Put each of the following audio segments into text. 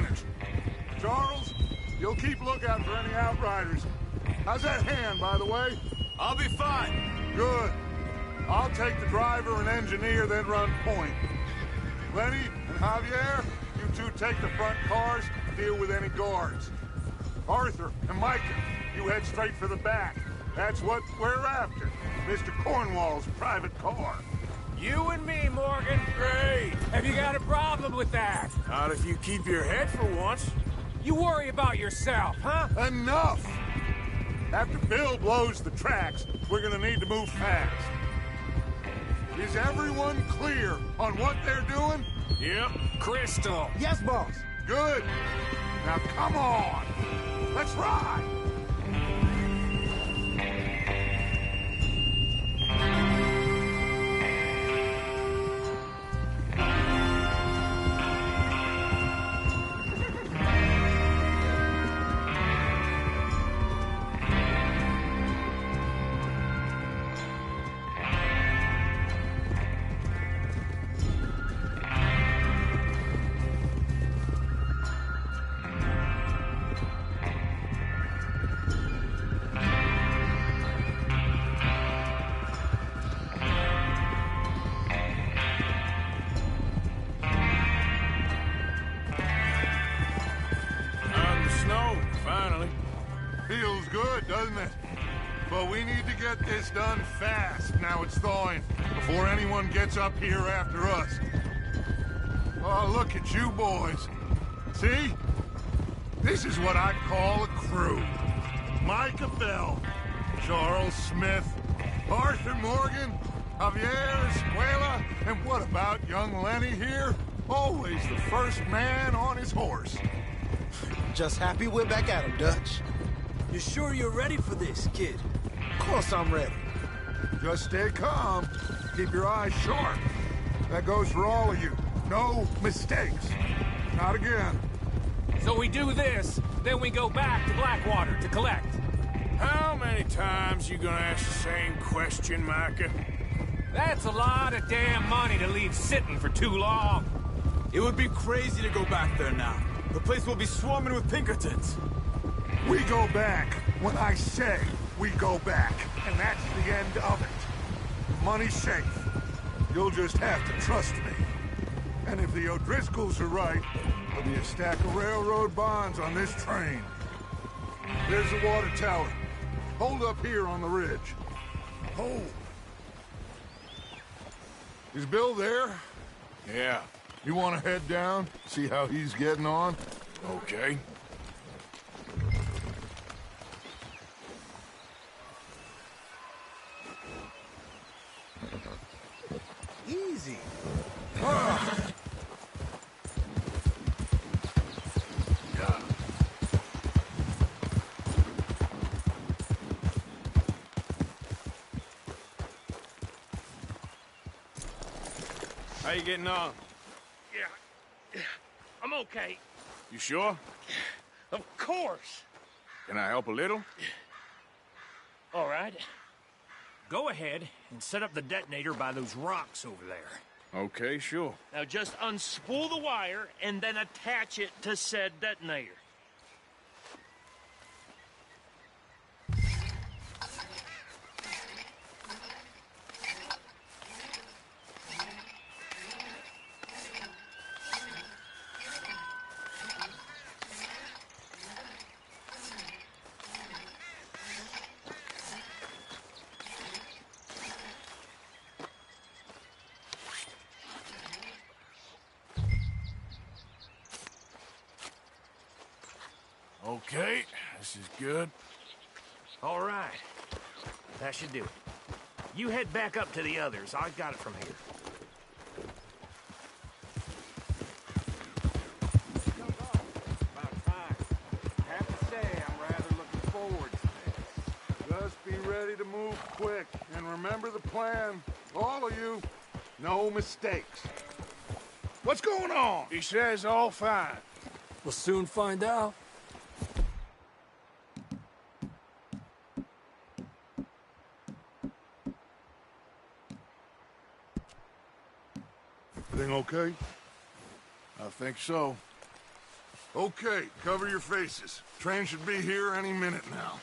advantage. Charles, you'll keep lookout for any outriders. How's that hand, by the way? I'll be fine. Good. I'll take the driver and engineer, then run point. Lenny and Javier, you two take the front cars, deal with any guards. Arthur and Micah, you head straight for the back. That's what we're after. Mr. Cornwall's private car. You and me, Morgan. Great. Have you got a problem with that? Not if you keep your head for once. You worry about yourself, huh? Enough! After Bill blows the tracks, we're gonna need to move fast. Is everyone clear on what they're doing? Yep. Crystal. Yes, boss. Good. Now come on. Let's ride. Feels good, doesn't it? But we need to get this done fast, now it's thawing, before anyone gets up here after us. Oh, look at you boys. See? This is what I call a crew. Micah Bell, Charles Smith, Arthur Morgan, Javier Escuela, and what about young Lenny here? Always the first man on his horse. Just happy we're back at him, Dutch. You sure you're ready for this, kid? Of course I'm ready. Just stay calm. Keep your eyes sharp. That goes for all of you. No mistakes. Not again. So we do this, then we go back to Blackwater to collect. How many times you gonna ask the same question, Micah? That's a lot of damn money to leave sitting for too long. It would be crazy to go back there now. The place will be swarming with Pinkertons. We go back when I say we go back, and that's the end of it. Money's safe. You'll just have to trust me. And if the O'Driscolls are right, there'll be a stack of railroad bonds on this train. There's the water tower. Hold up here on the ridge. Hold. Is Bill there? Yeah. You want to head down, see how he's getting on? Okay. Easy. How you getting on? Yeah, I'm okay. You sure? Of course. Can I help a little? All right. Go ahead and set up the detonator by those rocks over there. Okay, sure. Now just unspool the wire and then attach it to said detonator. Okay, this is good. All right. That should do it. You head back up to the others. I got it from here. About time. Have to say, I'm rather looking forward to this. Just be ready to move quick, and remember the plan. All of you, no mistakes. What's going on? He says all fine. We'll soon find out. Everything okay? I think so. Okay, cover your faces. Train should be here any minute now.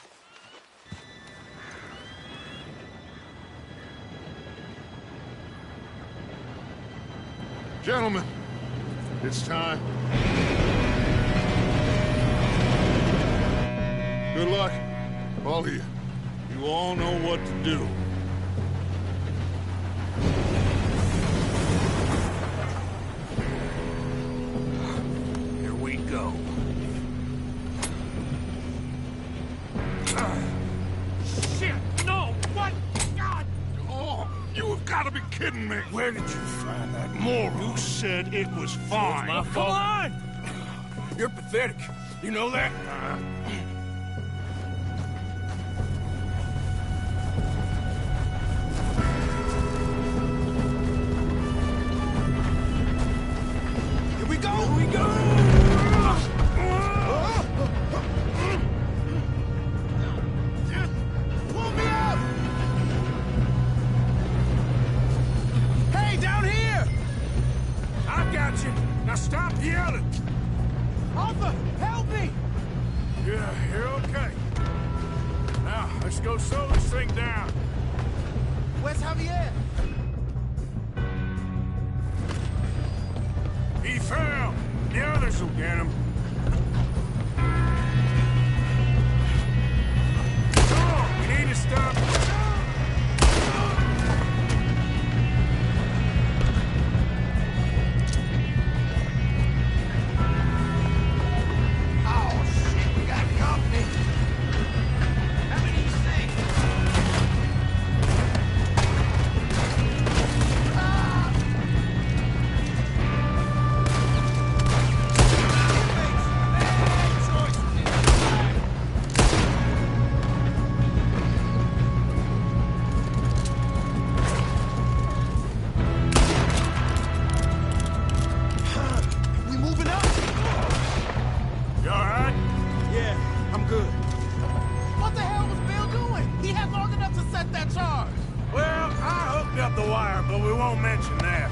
Gentlemen, it's time. Good luck, all of you. You all know what to do. Here we go. Shit! No! What? God! Oh, you have got to be kidding me. Where did you find that Moron. You said it was fine. my Come fault. on! You're pathetic. You know that? Here we go! Here we go! Pull me up! Hey, down here! I got you. Now stop yelling. Arthur, help me! Yeah, you're okay. Now, let's go slow this thing down. Where's Javier? He fell. The others will get him. Come on, we need to stop. Oh, shit, we got company. How many you think? We moving up? You all right? Yeah, I'm good. What the hell was Bill doing? He had long enough to set that charge. Well, I hooked up the wire, but we won't mention that.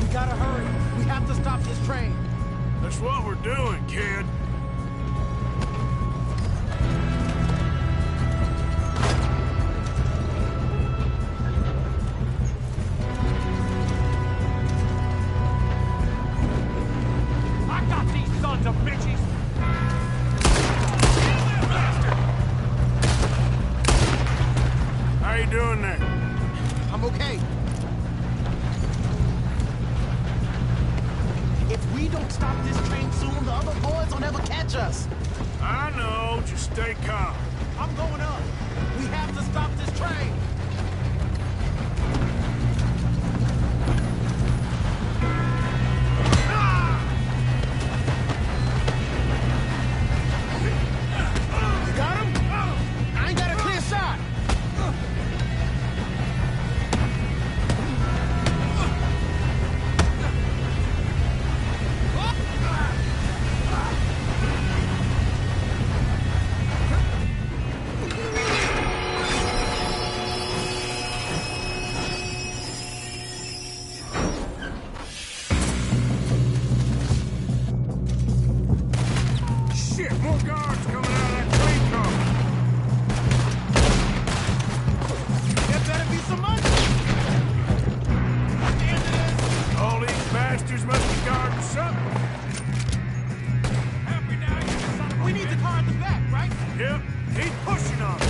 We gotta hurry. We have to stop this train. That's what we're doing, kid. I got these sons of bitches! How you doing there? I'm okay. If we don't stop this train soon, the other boys will never catch us. I know, just stay calm. I'm going up. We have to stop this train. You got him? I ain't got a clear shot. Shit, more guards coming out of that train car. There better be some money. All these bastards must be guarding something. Happy now, you son of a We need the car at the back, right? Yep, he's pushing on us.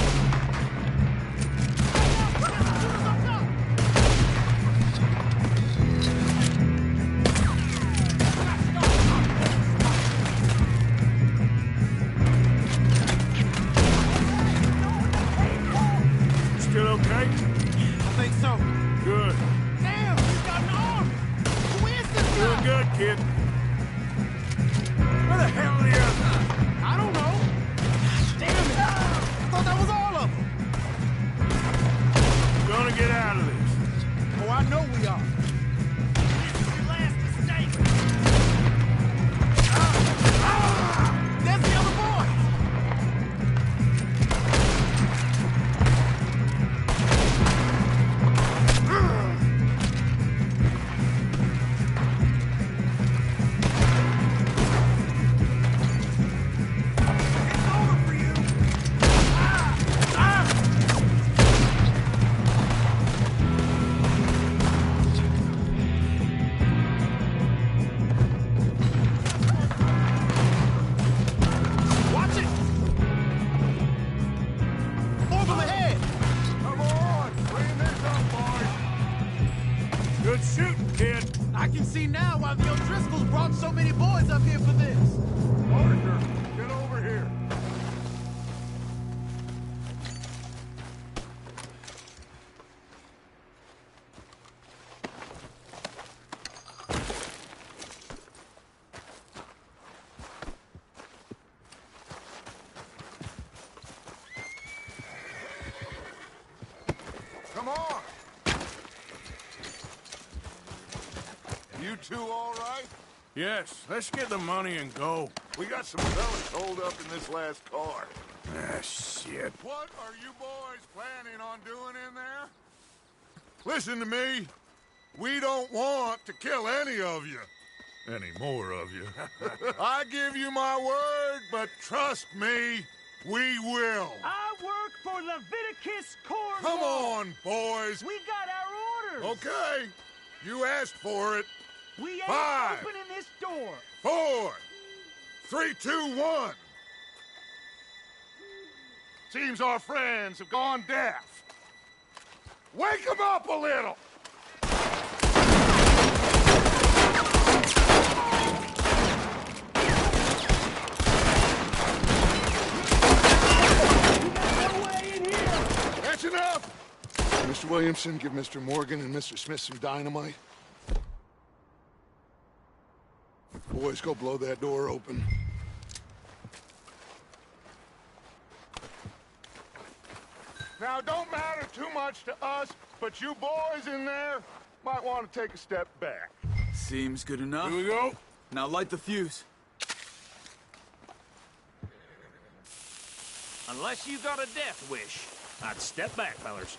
Still okay? I think so. Good. Damn, he's got an arm. Who is this Doing guy? good, kid. Where the hell are the others? I don't know. Damn it. I thought that was all of them. Gonna get out of this. Oh, I know we are. There's the other boys. Driscoll's brought so many boys up here for this. Arthur, get over here. Come on. You two all right? Yes, let's get the money and go. We got some fellas holed up in this last car. Ah, shit. What are you boys planning on doing in there? Listen to me. We don't want to kill any of you. Any more of you. I give you my word, but trust me, we will. I work for Leviticus Cornwall. Come on, boys. We got our orders. Okay. You asked for it. We ain't 5, opening this door. 4, 3, 2, 1. Seems our friends have gone deaf. Wake them up a little. That's enough. Mr. Williamson, give Mr. Morgan and Mr. Smith some dynamite. Boys, go blow that door open. Now, it don't matter too much to us, but you boys in there might want to take a step back. Seems good enough. Here we go. Now light the fuse. Unless you got a death wish, I'd step back, fellers.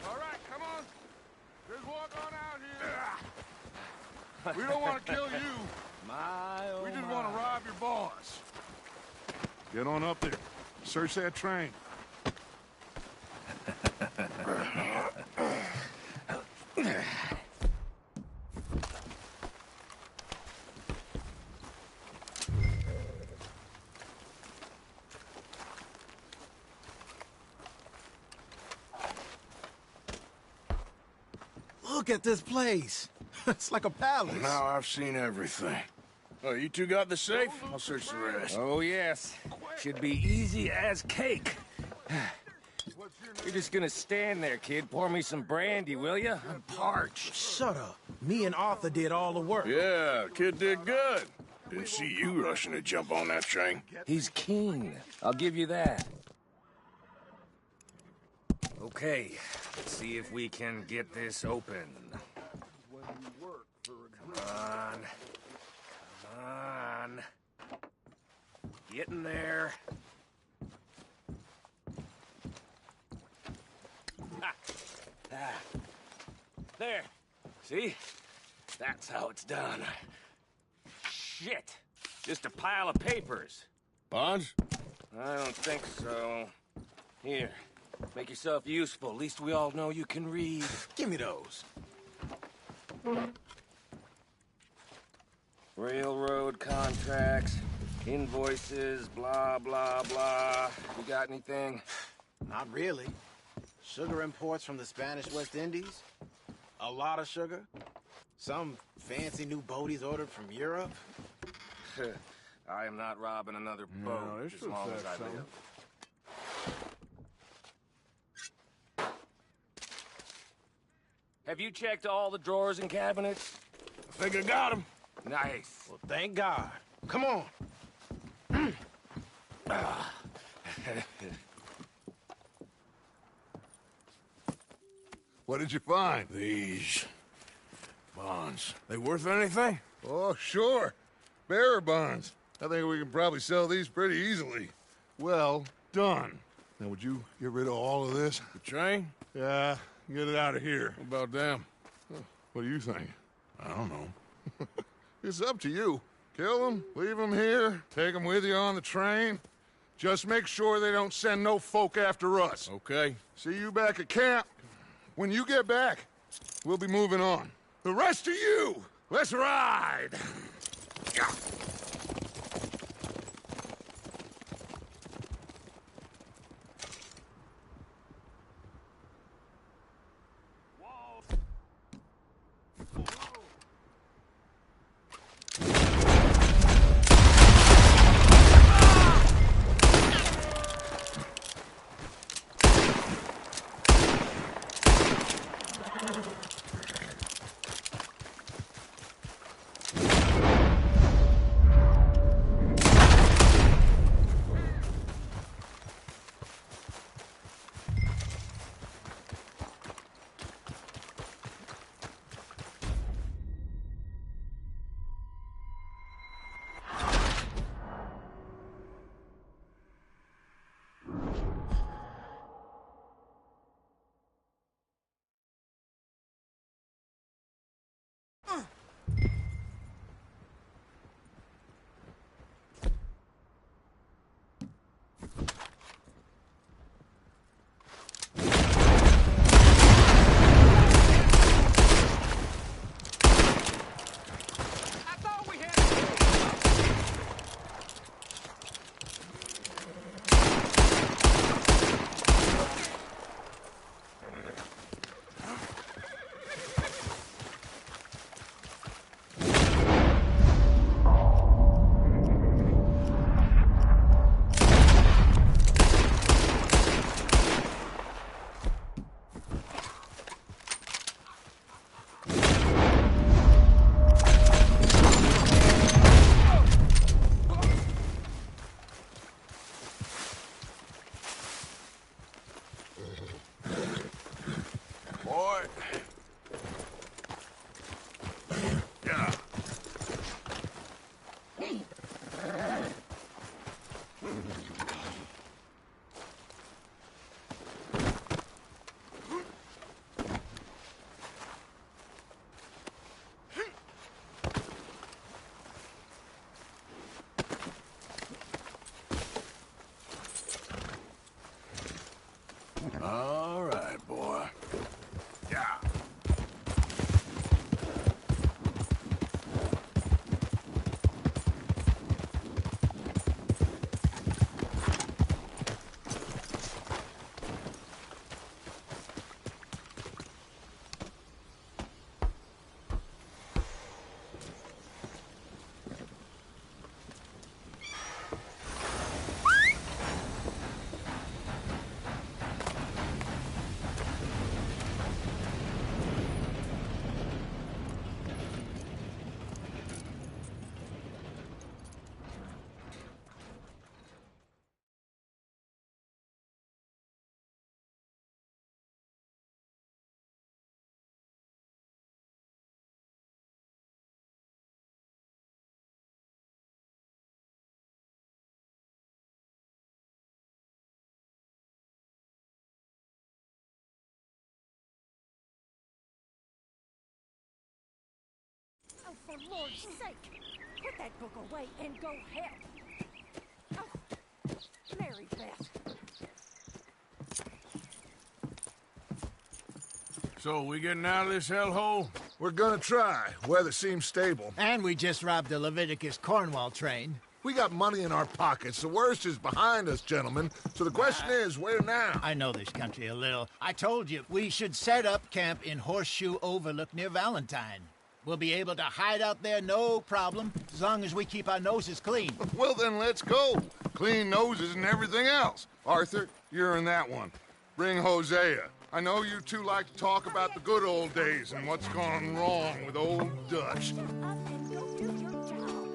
All right, come on. Just walk on out here. We don't want to kill you. We just want to rob your boss. Get on up there. Search that train. Look at this place. It's like a palace. Now I've seen everything. Oh, you two got the safe? I'll search the rest. Oh, yes. Should be easy as cake. You're just gonna stand there, kid. Pour me some brandy, will you? I'm parched. Shut up. Me and Arthur did all the work. Yeah, kid did good. Didn't see you rushing to jump on that train. He's keen. I'll give you that. Okay, let's see if we can get this open. Come on. Come on. Get in there. There. See? That's how it's done. Shit. Just a pile of papers. Bonds? I don't think so. Here. Make yourself useful. At least we all know you can read. Give me those. Railroad contracts, invoices, blah, blah, blah. You got anything? Not really. Sugar imports from the Spanish West Indies. A lot of sugar. Some fancy new boat he's ordered from Europe. I am not robbing another boat as long as I live. Have you checked all the drawers and cabinets? I think I got him. Nice. Well, thank God. Come on. What did you find? These bonds. They worth anything? Oh, sure. Bearer bonds. I think we can probably sell these pretty easily. Well done. Now, would you get rid of all of this? The train? Yeah, get it out of here. What about them? What do you think? I don't know. It's up to you. Kill them, leave them here, take them with you on the train. Just make sure they don't send no folk after us. Okay. See you back at camp. When you get back, we'll be moving on. The rest of you, let's ride! Boy. Yeah. All right, boy. Yeah. Oh, for Lord's sake! Put that book away and go help! Oh, Mary Beth. So, we getting out of this hellhole? We're gonna try. Weather seems stable. And we just robbed the Leviticus Cornwall train. We got money in our pockets. The worst is behind us, gentlemen. So the question is, where now? I know this country a little. I told you, we should set up camp in Horseshoe Overlook near Valentine. We'll be able to hide out there, no problem, as long as we keep our noses clean. Well, then let's go. Clean noses and everything else. Arthur, you're in that one. Bring Hosea. I know you two like to talk about the good old days and what's gone wrong with old Dutch. Up and go do your job.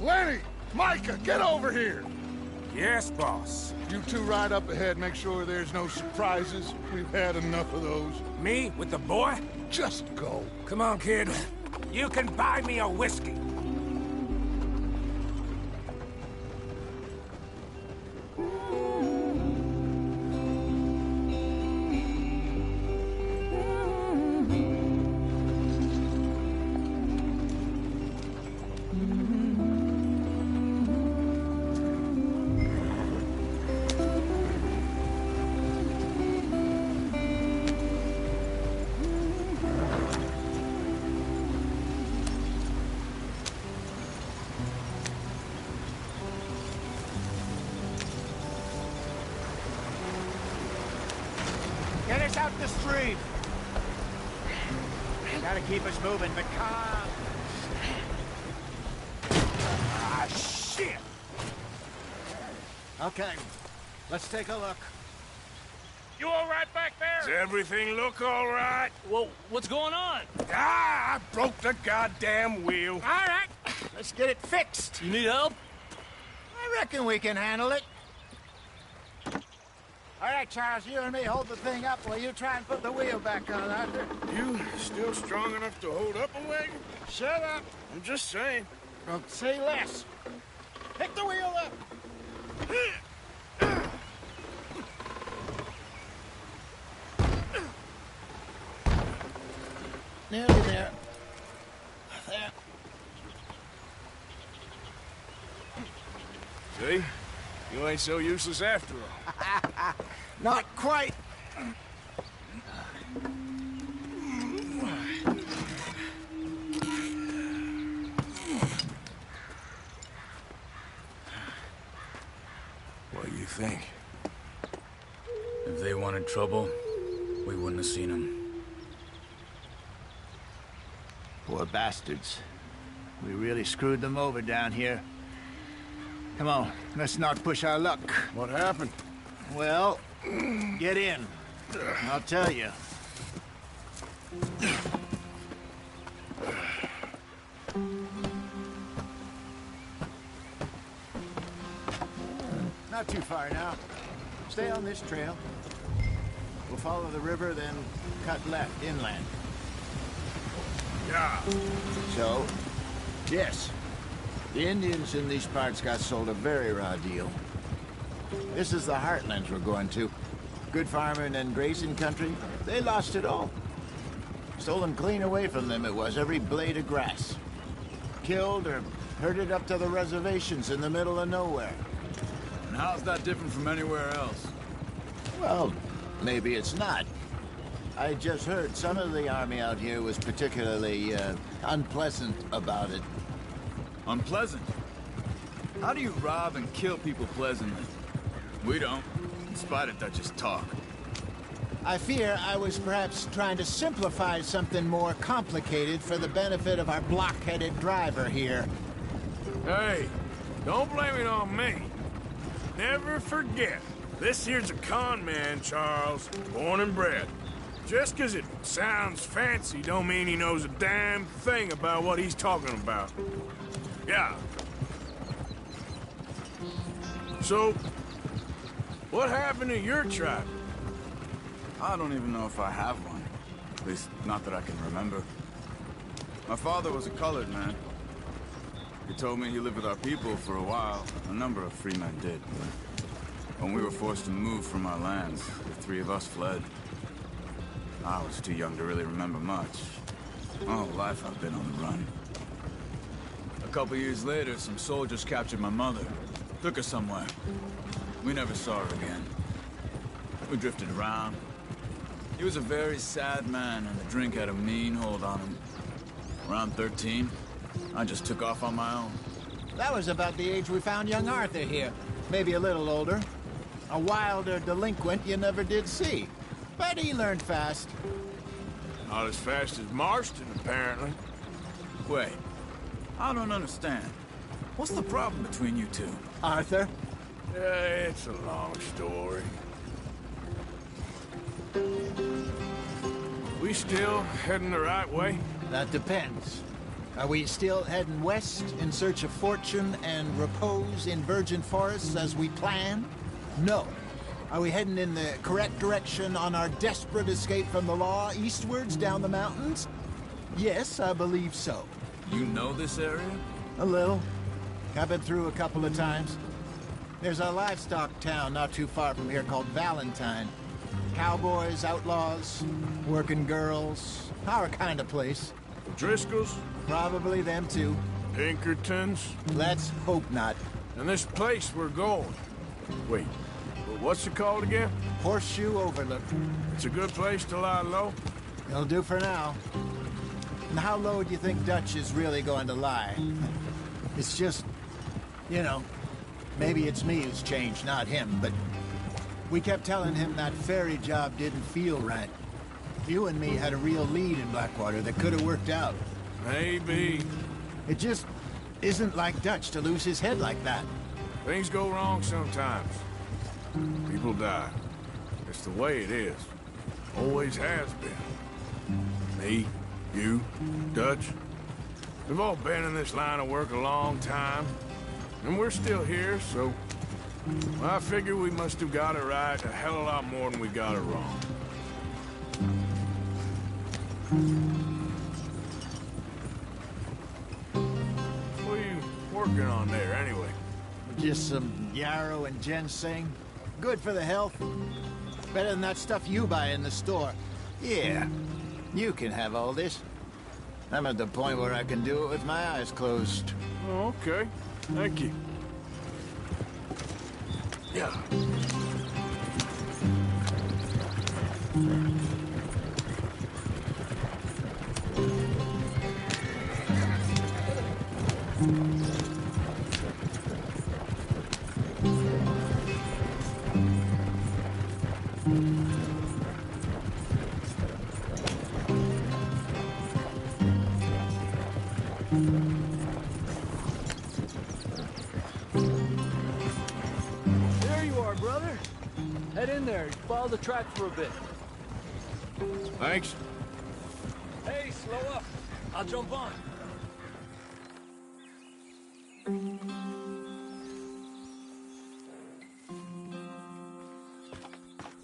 Lenny! Micah, get over here! Yes, boss. You two ride up ahead, make sure there's no surprises. We've had enough of those. Me with the boy? Just go. Come on, kid. You can buy me a whiskey. Get us out the street! Gotta keep us moving, but calm. Ah, shit! Okay, let's take a look. You all right back there? Does everything look all right? Well, what's going on? Ah, I broke the goddamn wheel. All right, let's get it fixed. You need help? I reckon we can handle it. All right, Charles, you and me hold the thing up while you try and put the wheel back on, Arthur. You still strong enough to hold up a wagon? Shut up. I'm just saying. Say less. Pick the wheel up. nearly there. There. See? You ain't so useless after all. Not quite. What do you think? If they wanted trouble, we wouldn't have seen them. Poor bastards. We really screwed them over down here. Come on, let's not push our luck. What happened? Well, get in. I'll tell you. Not too far now. Stay on this trail. We'll follow the river, then cut left inland. Yeah. So, yes, the Indians in these parts got sold a very raw deal. This is the heartlands we're going to. Good farming and grazing country, they lost it all. Stolen clean away from them it was, every blade of grass. Killed or herded up to the reservations in the middle of nowhere. And how's that different from anywhere else? Well, maybe it's not. I just heard some of the army out here was particularly, unpleasant about it. Unpleasant? How do you rob and kill people pleasantly? We don't, in spite of Dutch's talk. I fear I was perhaps trying to simplify something more complicated for the benefit of our block-headed driver here. Hey, don't blame it on me. Never forget, this here's a con man, Charles, born and bred. Just 'cause it sounds fancy don't mean he knows a damn thing about what he's talking about. Yeah. So, what happened to your tribe? I don't even know if I have one. At least, not that I can remember. My father was a colored man. He told me he lived with our people for a while. A number of free men did. When we were forced to move from our lands, the three of us fled. I was too young to really remember much. My whole life I've been on the run. A couple years later, some soldiers captured my mother. Took her somewhere. We never saw her again. We drifted around. He was a very sad man, and the drink had a mean hold on him. Around 13, I just took off on my own. That was about the age we found young Arthur here. Maybe a little older. A wilder delinquent you never did see. But he learned fast. Not as fast as Marston, apparently. Wait, I don't understand. What's the problem between you two? Arthur? It's a long story. We still heading the right way? That depends. Are we still heading west in search of fortune and repose in virgin forests as we planned? No. Are we heading in the correct direction on our desperate escape from the law eastwards down the mountains? Yes, I believe so. You know this area? A little. I've been through a couple of times. There's a livestock town not too far from here called Valentine. Cowboys, outlaws, working girls, our kind of place. Driscolls? Probably them too. Pinkertons? Let's hope not. And this place we're going. Wait, what's it called again? Horseshoe Overlook. It's a good place to lie low? It'll do for now. And how low do you think Dutch is really going to lie? It's just, you know, maybe it's me who's changed, not him, but we kept telling him that ferry job didn't feel right. You and me had a real lead in Blackwater that could have worked out. Maybe. It just isn't like Dutch to lose his head like that. Things go wrong sometimes. People die. It's the way it is. Always has been. Me, you, Dutch. We've all been in this line of work a long time. And we're still here, so... I figure we must have got it right a hell of a lot more than we got it wrong. What are you working on there, anyway? Just some yarrow and ginseng. Good for the health. Better than that stuff you buy in the store. Yeah, you can have all this. I'm at the point where I can do it with my eyes closed. Oh, okay. Thank you. Yeah. There you are, brother. Head in there. Follow the track for a bit. Thanks. Hey, slow up. I'll jump on.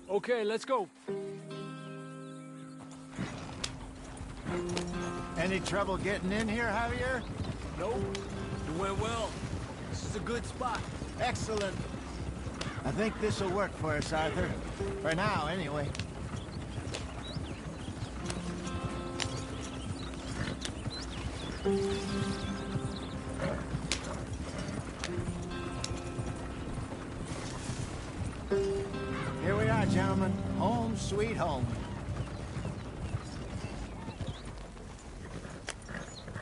Okay, let's go. Any trouble getting in here, Javier? Nope. It went well. This is a good spot. Excellent. I think this'll work for us, Arthur. For now, anyway. Here we are, gentlemen. Home sweet home.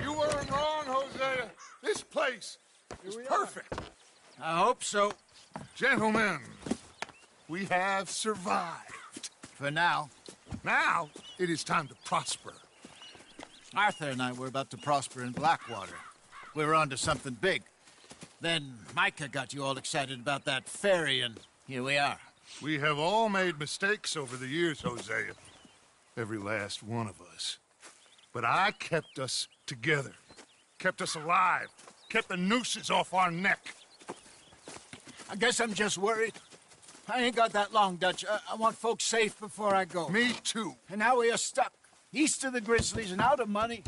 You weren't wrong, Hosea. This place is perfect. I hope so. Gentlemen, we have survived. For now. Now, it is time to prosper. Arthur and I were about to prosper in Blackwater. We were on to something big. Then Micah got you all excited about that ferry, and here we are. We have all made mistakes over the years, Hosea. Every last one of us. But I kept us together. Kept us alive. Kept the nooses off our neck. I guess I'm just worried. I ain't got that long, Dutch. I want folks safe before I go. Me too. And now we are stuck. East of the Grizzlies and out of money.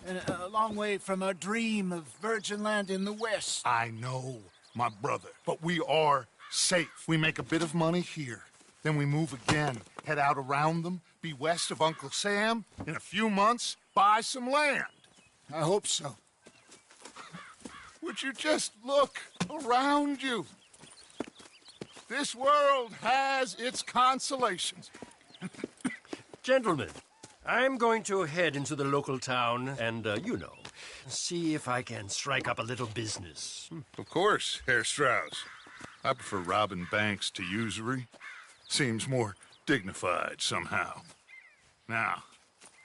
And a long way from our dream of virgin land in the west. I know, my brother. But we are safe. We make a bit of money here. Then we move again. Head out around them. Be west of Uncle Sam. In a few months, buy some land. I hope so. Would you just look around you? This world has its consolations. Gentlemen, I'm going to head into the local town and, see if I can strike up a little business. Of course, Herr Strauss. I prefer robbing banks to usury. Seems more dignified somehow. Now,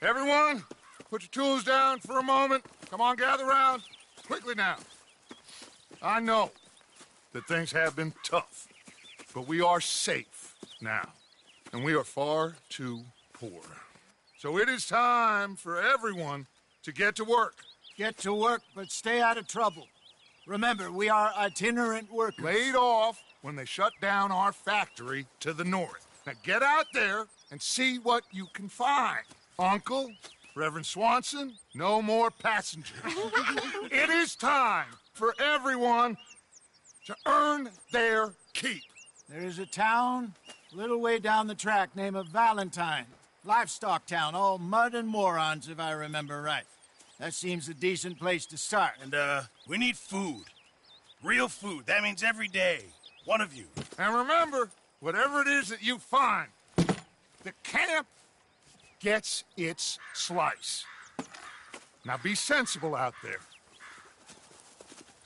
everyone, put your tools down for a moment. Come on, gather round. Quickly now. I know that things have been tough, but we are safe now, and we are far too poor. So it is time for everyone to get to work. Get to work, but stay out of trouble. Remember, we are itinerant workers. Laid off when they shut down our factory to the north. Now get out there and see what you can find. Uncle, Reverend Swanson, no more passengers. It is time for everyone to earn their keep. There is a town a little way down the track named Valentine. Livestock town, all mud and morons, if I remember right. That seems a decent place to start. And, we need food. Real food. That means every day. One of you. And remember, whatever it is that you find, the camp gets its slice. Now be sensible out there.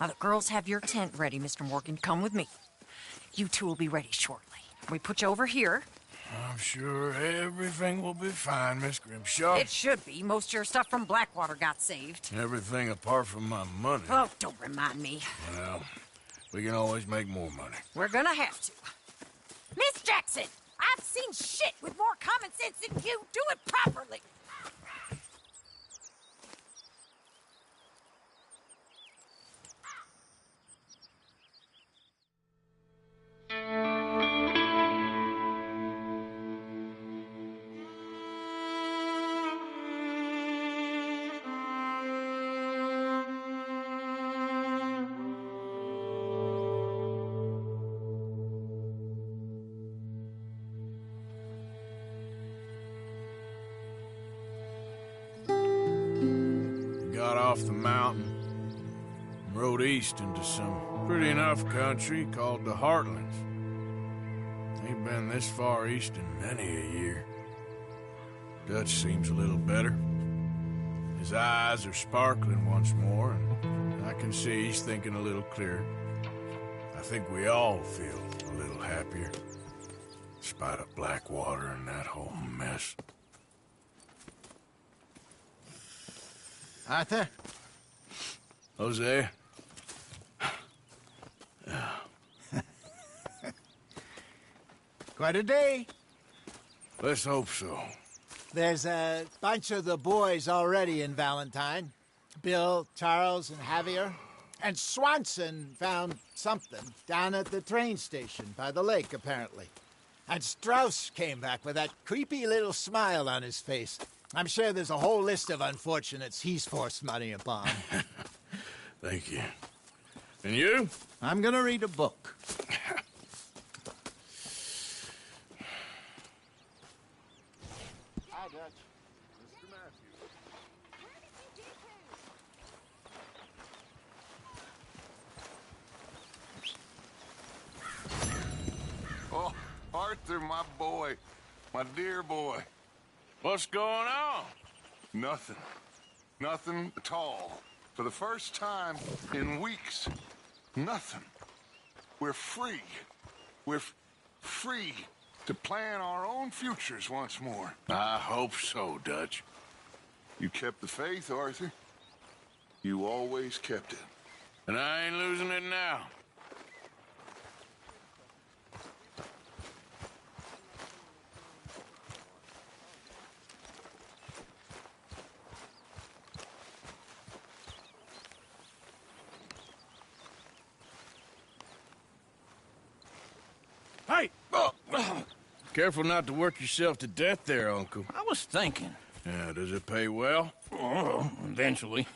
Now, the girls have your tent ready, Mr. Morgan. Come with me. You two will be ready shortly. We put you over here. I'm sure everything will be fine, Miss Grimshaw. It should be. Most of your stuff from Blackwater got saved. Everything apart from my money. Oh, don't remind me. Well, we can always make more money. We're gonna have to. Miss Jackson, I've seen shit with more common sense than you. Do it properly. off the mountain and rode east into some pretty enough country called the Heartlands. Ain't been this far east in many a year. Dutch seems a little better. His eyes are sparkling once more, and I can see he's thinking a little clearer. I think we all feel a little happier, despite of Blackwater and that whole mess. Arthur? Jose? Quite a day. Let's hope so. There's a bunch of the boys already in Valentine. Bill, Charles, and Javier. And Swanson found something down at the train station by the lake, apparently. And Strauss came back with that creepy little smile on his face. I'm sure there's a whole list of unfortunates he's forced money upon. Thank you. And you? I'm gonna read a book. Hi, Dutch. Mr. Matthews. Oh, Arthur, my boy. My dear boy. What's going on? Nothing. Nothing at all. For the first time in weeks. Nothing. We're free. We're free to plan our own futures once more. I hope so, Dutch. You kept the faith, Arthur. You always kept it. And I ain't losing it now. Hey! Careful not to work yourself to death there, Uncle. I was thinking. Yeah, does it pay well? Oh, eventually.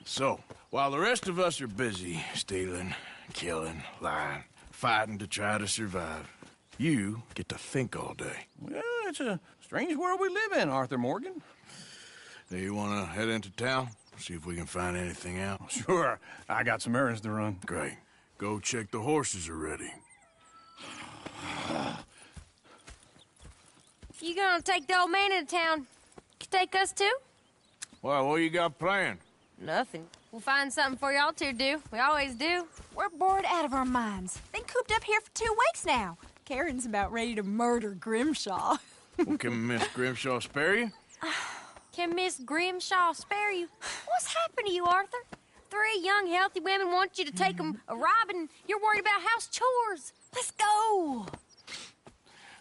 So, while the rest of us are busy stealing, killing, lying, fighting to try to survive, you get to think all day. Well, it's a strange world we live in, Arthur Morgan. Do you want to head into town? See if we can find anything out? Sure. I got some errands to run. Great. Go check the horses are ready. You gonna take the old man into town? Take us too? Well, what you got planned? Nothing. We'll find something for y'all to do. We always do. We're bored out of our minds. Been cooped up here for 2 weeks now. Karen's about ready to murder Grimshaw. Well, can Miss Grimshaw spare you? Can Miss Grimshaw spare you? What's happened to you, Arthur? 3 young, healthy women want you to take them a robbing. You're worried about house chores. Let's go.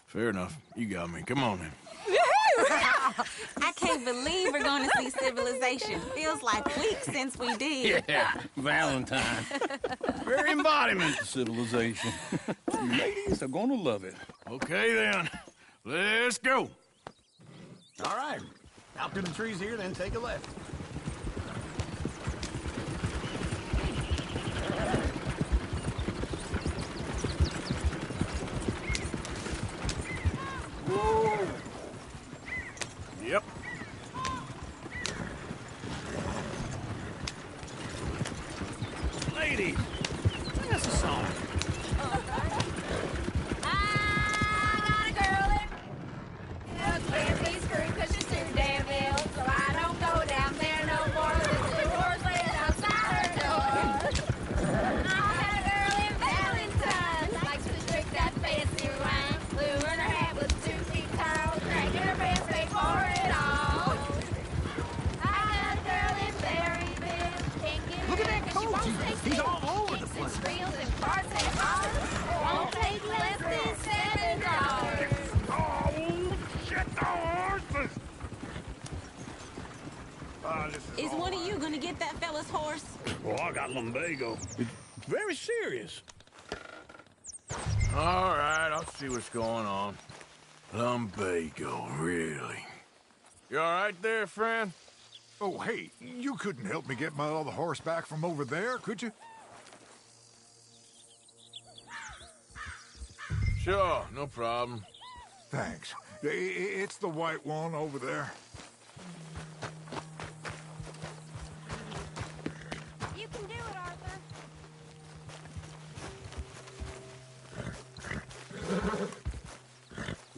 Fair enough. You got me. Come on, then. I can't believe we're going to see civilization. Feels like weeks since we did. Yeah, Valentine. Very embodiment of civilization. You ladies are gonna love it. Okay, then. Let's go. All right. Out to the trees here, then take a left. Whoa. Yep. Lady, sing us a song. I got a girl in can't be screwed 'cause she's too damn ill. So I don't go down there no more. There's 2 horse ladies outside her door. I had a girl in Valentine. Likes to drink that fancy wine. Blue in her hat was 2 feet tall. Drinking her best paid for it all. I got a girl in Berryville. Can't get Look at her that 'cause she coach. won't stay He's still. all over the Kicks and place. squeals and farts and hollers. Won't take less than $7. Oh, shit, the horses! Is one of you going to get that fella's horse? Well, I got lumbago. It's very serious. All right, I'll see what's going on. Lumbago, really? You all right there, friend? Oh, hey, you couldn't help me get my other horse back from over there, could you? Sure, no problem. Thanks. It's the white one over there.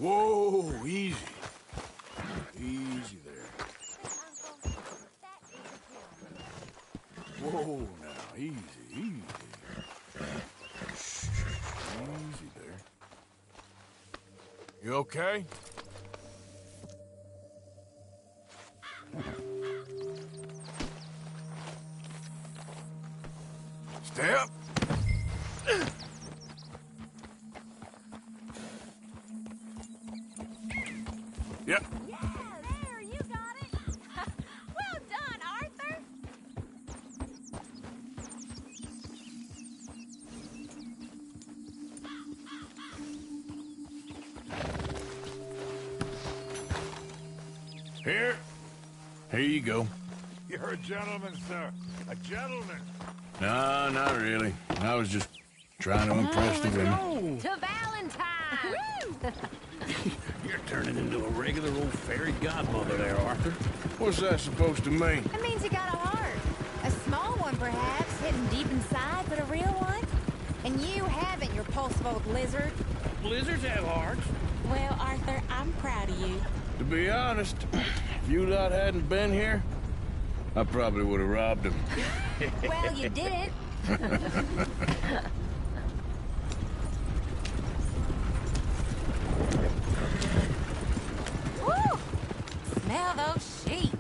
Whoa, easy. Easy there. Whoa, now, easy, easy. Easy there. You okay? Step. Yep. Yeah, there, you got it. Well done, Arthur. Here. Here you go. You're a gentleman, sir. A gentleman. No, not really. I was just trying to impress the women. To Valentine. You're turning into a regular old fairy godmother there, Arthur. What's that supposed to mean? It means you got a heart. A small one, perhaps, hidden deep inside, but a real one. And you haven't, you repulsive old lizard. Blizzards have hearts. Well, Arthur, I'm proud of you. To be honest, if you lot hadn't been here, I probably would have robbed him. Well, you did. Woo! Smell those sheep.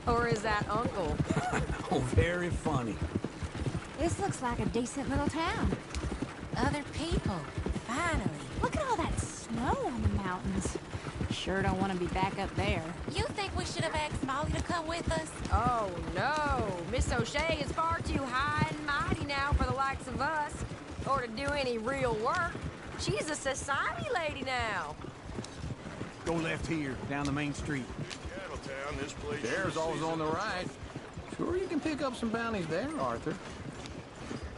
Or is that Uncle? Oh, very funny. This looks like a decent little town. Other people. Finally. Look at all that snow on the mountains. Sure don't want to be back up there. You think we should have asked Molly to come with us? Oh, no. Miss O'Shea is far too high and mighty now for the likes of us. Or to do any real work. She's a society lady now. Go left here, down the main street. Cattletown, this place. There's always on the right. Sure you can pick up some bounties there, Arthur.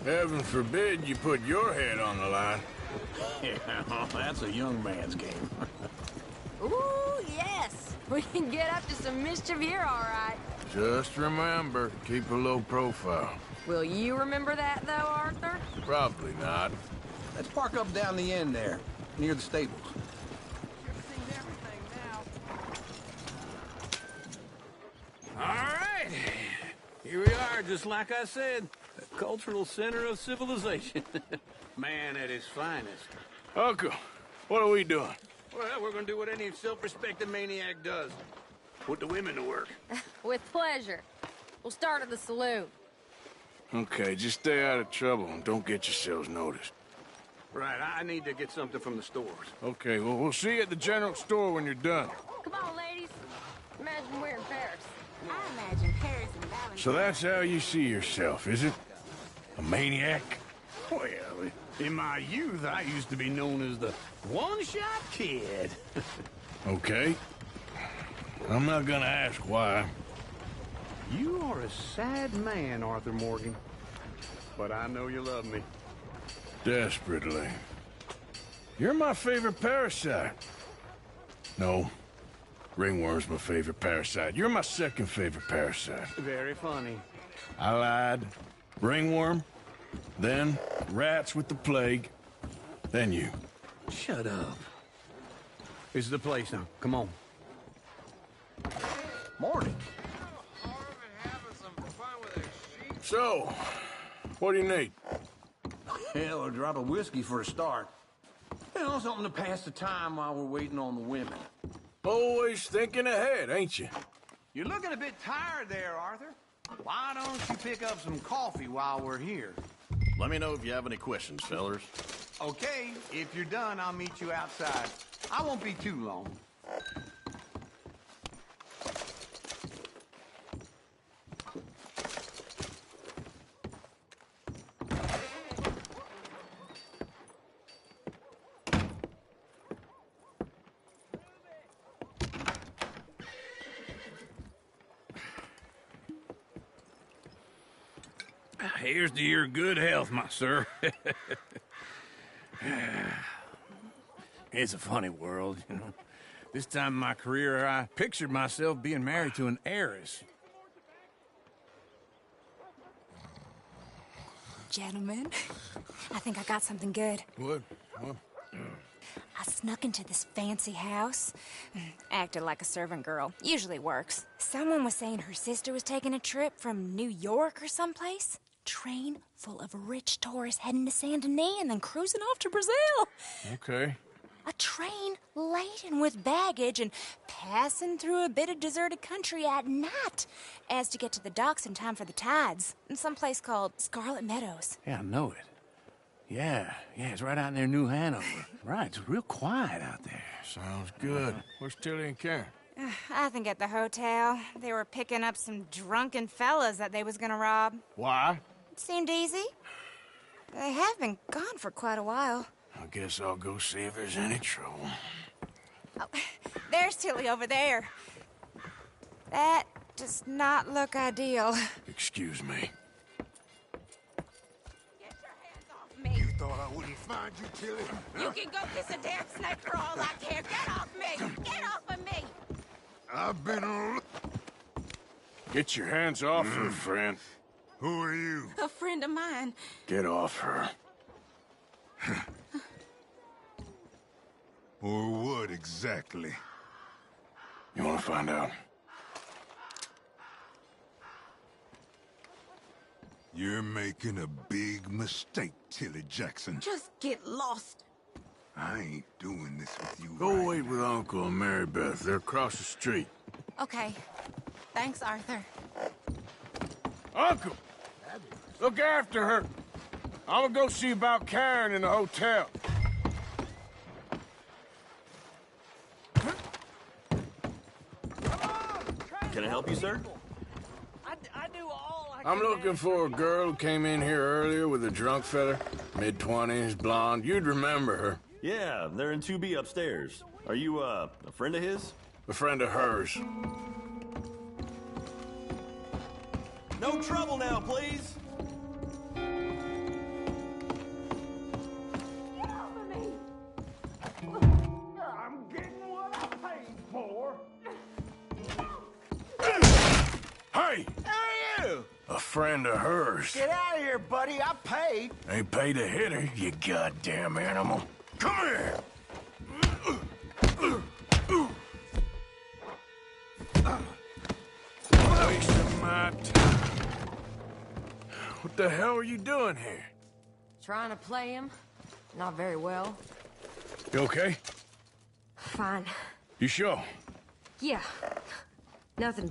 Heaven forbid you put your head on the line. Yeah, that's a young man's game. Ooh, yes. We can get up to some mischief here, all right. Just remember, keep a low profile. Will you remember that, though, Arthur? Probably not. Let's park up down the end there, near the stables. All right. Here we are, just like I said. The cultural center of civilization. Man at his finest. Uncle, what are we doing? Well, we're gonna do what any self-respecting maniac does. Put the women to work. With pleasure. We'll start at the saloon. Okay, just stay out of trouble and don't get yourselves noticed. Right, I need to get something from the stores. Okay, well, we'll see you at the general store when you're done. Come on, ladies. Imagine we're in Paris. I imagine Paris and Valentine. So that's how you see yourself, is it? A maniac? Well, in my youth, I used to be known as the one-shot kid. Okay. I'm not gonna ask why. You are a sad man, Arthur Morgan. But I know you love me. Desperately. You're my favorite parasite. No. Ringworm's my favorite parasite. You're my second favorite parasite. Very funny. I lied. Ringworm. Then rats with the plague. Then you. Shut up. This is the place now. Come on. Morning. So, what do you need? Hell, a drop of whiskey for a start. You know, something to pass the time while we're waiting on the women. Always thinking ahead, ain't you? You're looking a bit tired there, Arthur. Why don't you pick up some coffee while we're here? Let me know if you have any questions, fellers. Okay, if you're done, I'll meet you outside. I won't be too long. Here's to your good health, my sir. It's a funny world, you know. This time in my career, I pictured myself being married to an heiress. Gentlemen, I think I got something good. What? I snuck into this fancy house. Acted like a servant girl. Usually works. Someone was saying her sister was taking a trip from New York or someplace. Train full of rich tourists heading to Saint Denis and then cruising off to Brazil. Okay. A train laden with baggage and passing through a bit of deserted country at night as to get to the docks in time for the tides in some place called Scarlet Meadows. Yeah, I know it. Yeah, it's right out near New Hanover. Right, it's real quiet out there. Sounds good. Where's Tilly and Karen? I think at the hotel. They were picking up some drunken fellas that they was gonna rob. Why? It seemed easy. They have been gone for quite a while. I guess I'll go see if there's any trouble. Oh, there's Tilly over there. That does not look ideal. Excuse me. Get your hands off me. You thought I wouldn't find you, Tilly? You can go kiss a damn snake for all I care. Get off me! Get off of me! I've been on... Get your hands off her, friend. Who are you? A friend of mine. Get off her. Or what exactly? You want to find out? You're making a big mistake, Tilly Jackson. Just get lost. I ain't doing this with you. Go wait with Uncle and Mary Beth. They're across the street. Okay. Thanks, Arthur. Uncle! Look after her. I'm gonna go see about Karen in the hotel. Can I help you, sir? I do all I I'm looking for a girl who came in here earlier with a drunk fella. Mid-20s, blonde. You'd remember her. Yeah, they're in 2B upstairs. Are you, a friend of his? A friend of hers. No trouble now, please. I'm getting what I paid for. Hey! Who are you? A friend of hers. Get out of here, buddy. I paid. Ain't paid to hit her, you goddamn animal. Come here! Waste of my time. What the hell are you doing here? Trying to play him. Not very well. You okay? Fine. You sure? Yeah. Nothing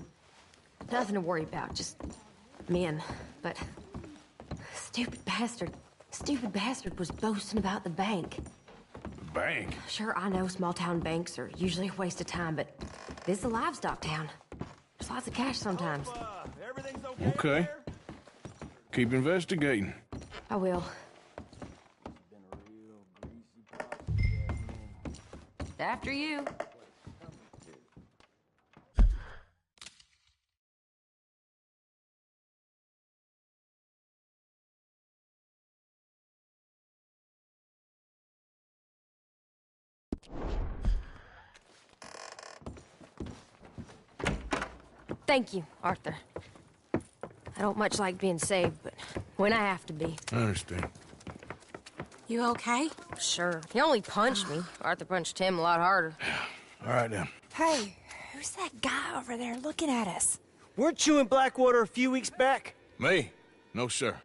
to worry about. Just men. But stupid bastard was boasting about the bank. Bank? Sure, I know small town banks are usually a waste of time, but this is a livestock town. There's lots of cash sometimes. Everything's okay? Okay. Keep investigating. I will. After you. Thank you, Arthur. I don't much like being saved, but when I have to be. I understand. You okay? Sure. He only punched me. Arthur punched him a lot harder. All right, then. Hey, who's that guy over there looking at us? Weren't you in Blackwater a few weeks back? Me? No, sir.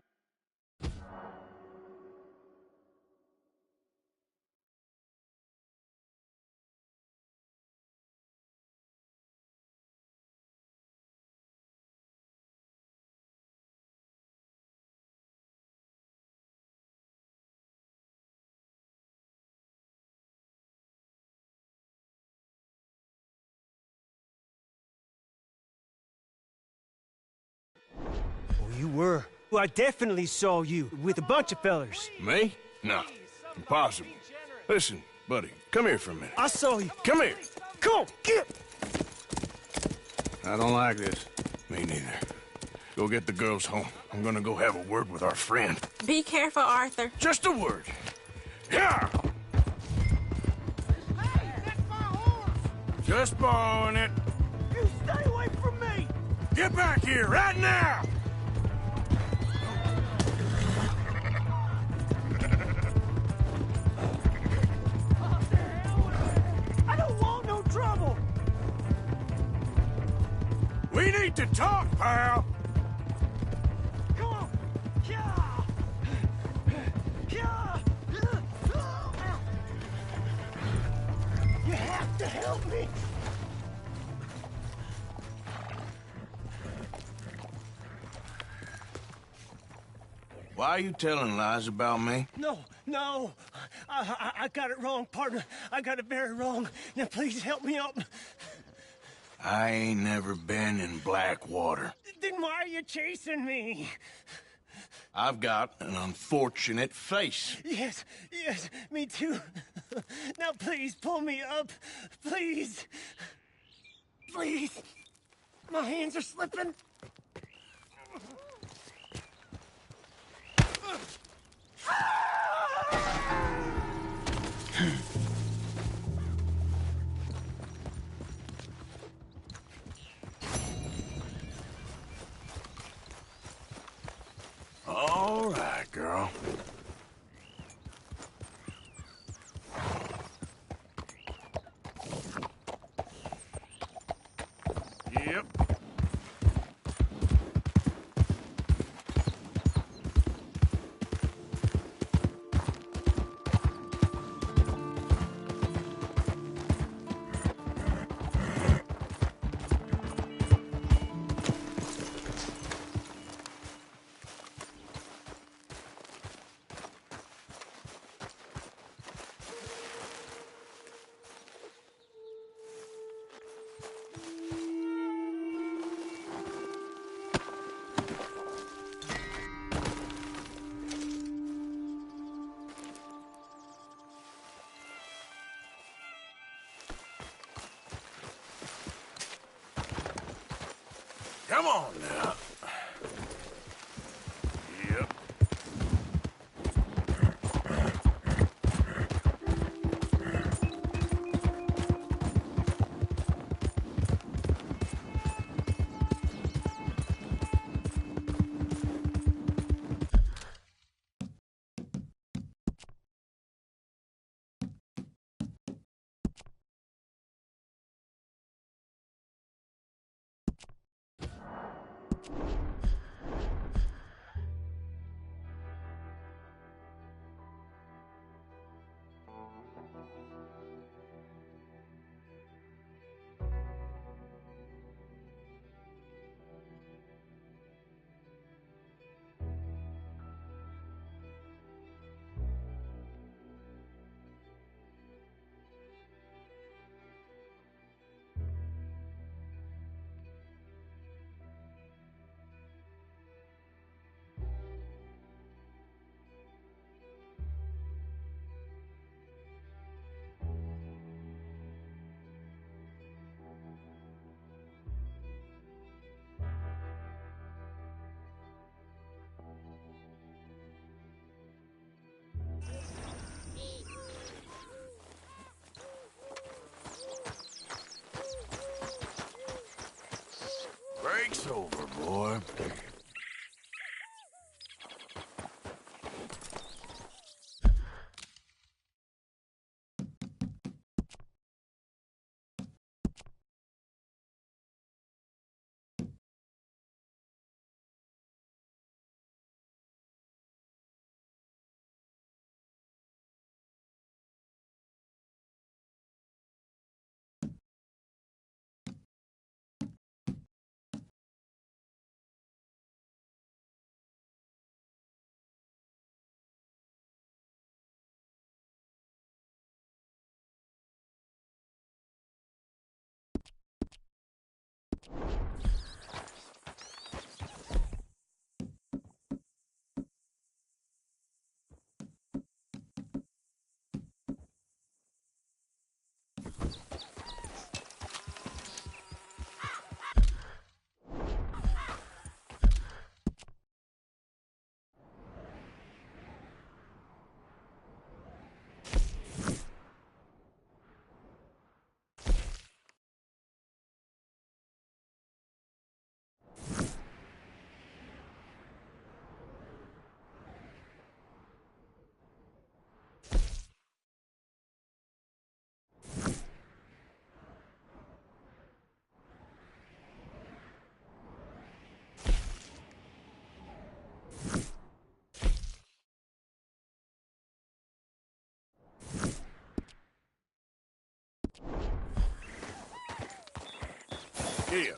You were. Well, I definitely saw you with a bunch of fellers. Me? No. Impossible. Listen, buddy, come here for a minute. I saw you. Come here. Come on, get! I don't like this. Me neither. Go get the girls home. I'm gonna go have a word with our friend. Be careful, Arthur. Just a word. Yeah! Hey, that's my horse! Just borrowing it. You stay away from me! Get back here right now! We need to talk, pal! Come on! Yeah! Yeah! You have to help me! Why are you telling lies about me? No. I got it wrong, partner. I got it very wrong. Now please help me up. I ain't never been in Blackwater. Then why are you chasing me? I've got an unfortunate face. Yes, me too. Now please pull me up. Please. Please. My hands are slipping. All right, girl. Yep. Come on now. Yep. Break's over, boy. Here.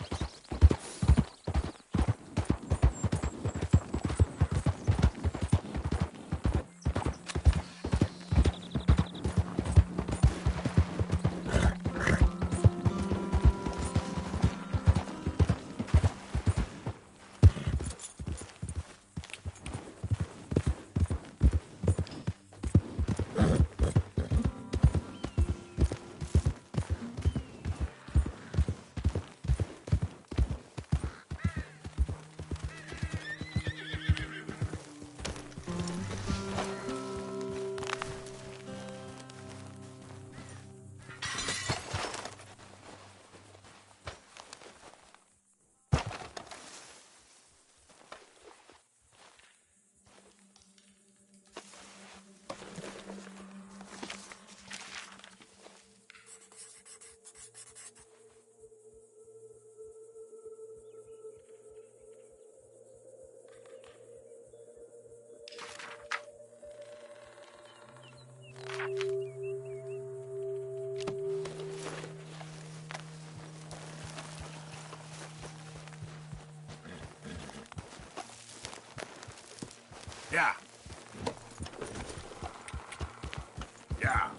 Yeah. Yeah.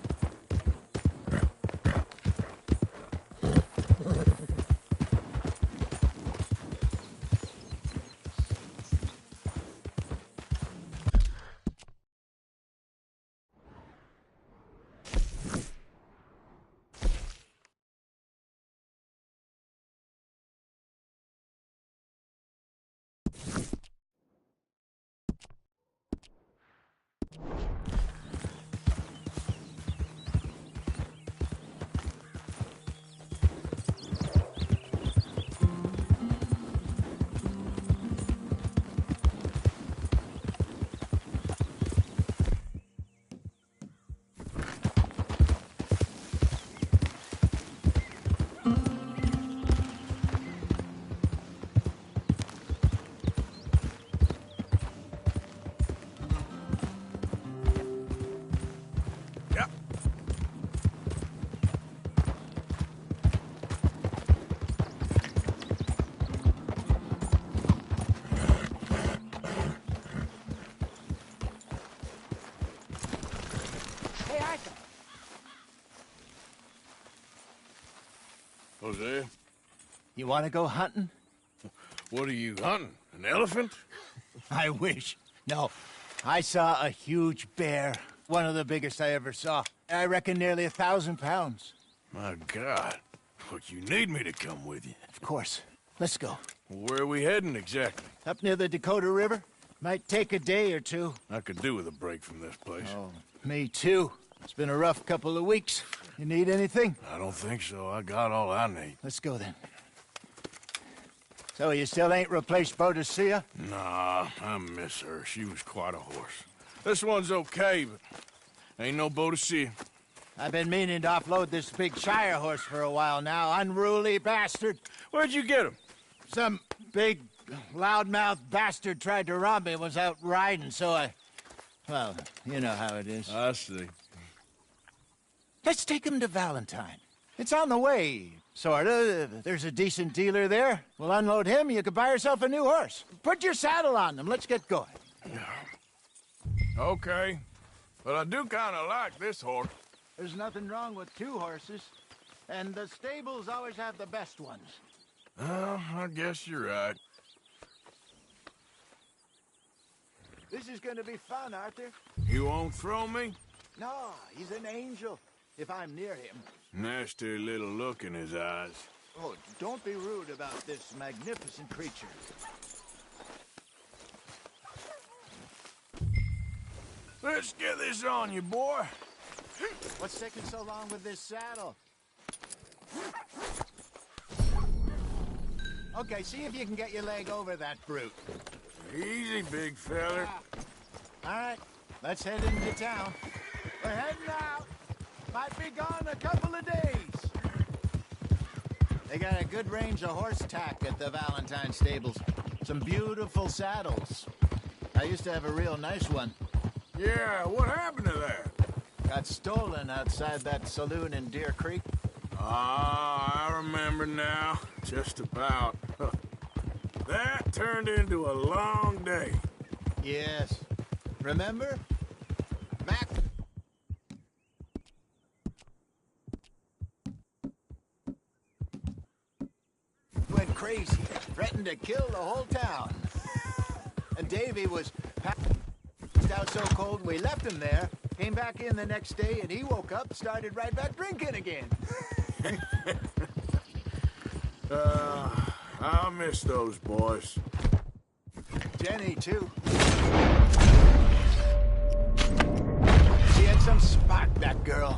Jose? You want to go hunting? What are you hunting? An elephant? I wish. No. I saw a huge bear. One of the biggest I ever saw. I reckon nearly 1,000 pounds. My God. Look, you need me to come with you. Of course. Let's go. Where are we heading exactly? Up near the Dakota River. Might take a day or two. I could do with a break from this place. Oh, me too. It's been a rough couple of weeks. You need anything? I don't think so. I got all I need. Let's go then. So you still ain't replaced Boadicea? Nah, I miss her. She was quite a horse. This one's okay, but ain't no Boadicea. I've been meaning to offload this big Shire horse for a while now. Unruly bastard. Where'd you get him? Some big, loudmouth bastard tried to rob me, was out riding, so I... Well, you know how it is. I see. Let's take him to Valentine. It's on the way, sorta. There's a decent dealer there. We'll unload him, you could buy yourself a new horse. Put your saddle on them, let's get going. Okay. But I do kind of like this horse. There's nothing wrong with two horses. And the stables always have the best ones. Well, I guess you're right. This is gonna be fun, Arthur. You won't throw me? No, he's an angel. If I'm near him. Nasty little look in his eyes. Oh, don't be rude about this magnificent creature. Let's get this on you, boy. What's taking so long with this saddle? Okay, see if you can get your leg over that brute. Easy, big feller. All right, let's head into town. We're heading out. Might be gone a couple of days. They got a good range of horse tack at the Valentine stables. Some beautiful saddles. I used to have a real nice one. Yeah, what happened to that? Got stolen outside that saloon in Deer Creek. Ah, I remember now. Just about. That turned into a long day. Yes. Remember? Mac? Went crazy, threatened to kill the whole town. And Davy was passed out so cold we left him there, came back in the next day, and he woke up, started right back drinking again. I'll miss those boys. Jenny, too. She had some spark, that girl.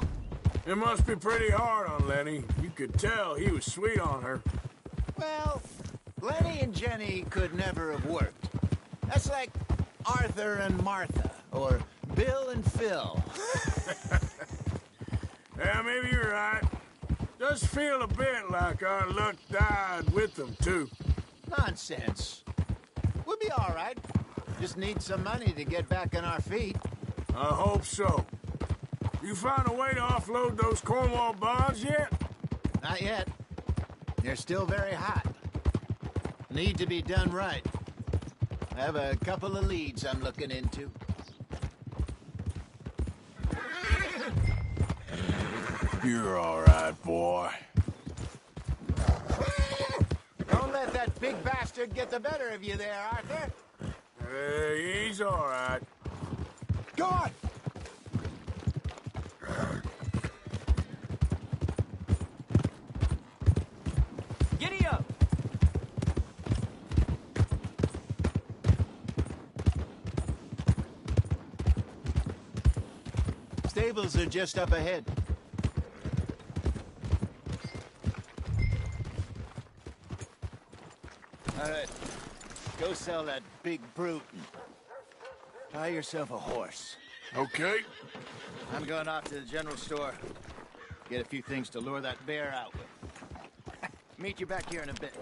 It must be pretty hard on Lenny. You could tell he was sweet on her. Well, Lenny and Jenny could never have worked. That's like Arthur and Martha, or Bill and Phil. Yeah, maybe you're right. Does feel a bit like our luck died with them, too. Nonsense. We'll be all right. Just need some money to get back on our feet. I hope so. You found a way to offload those Cornwall bonds yet? Not yet. They're still very hot. Need to be done right. I have a couple of leads I'm looking into. You're all right, boy. Don't let that big bastard get the better of you there, Arthur. He's all right. Go on! Giddy up! Stables are just up ahead. All right, go sell that big brute and buy yourself a horse. Okay. I'm going off to the general store. Get a few things to lure that bear out with. Meet you back here in a bit.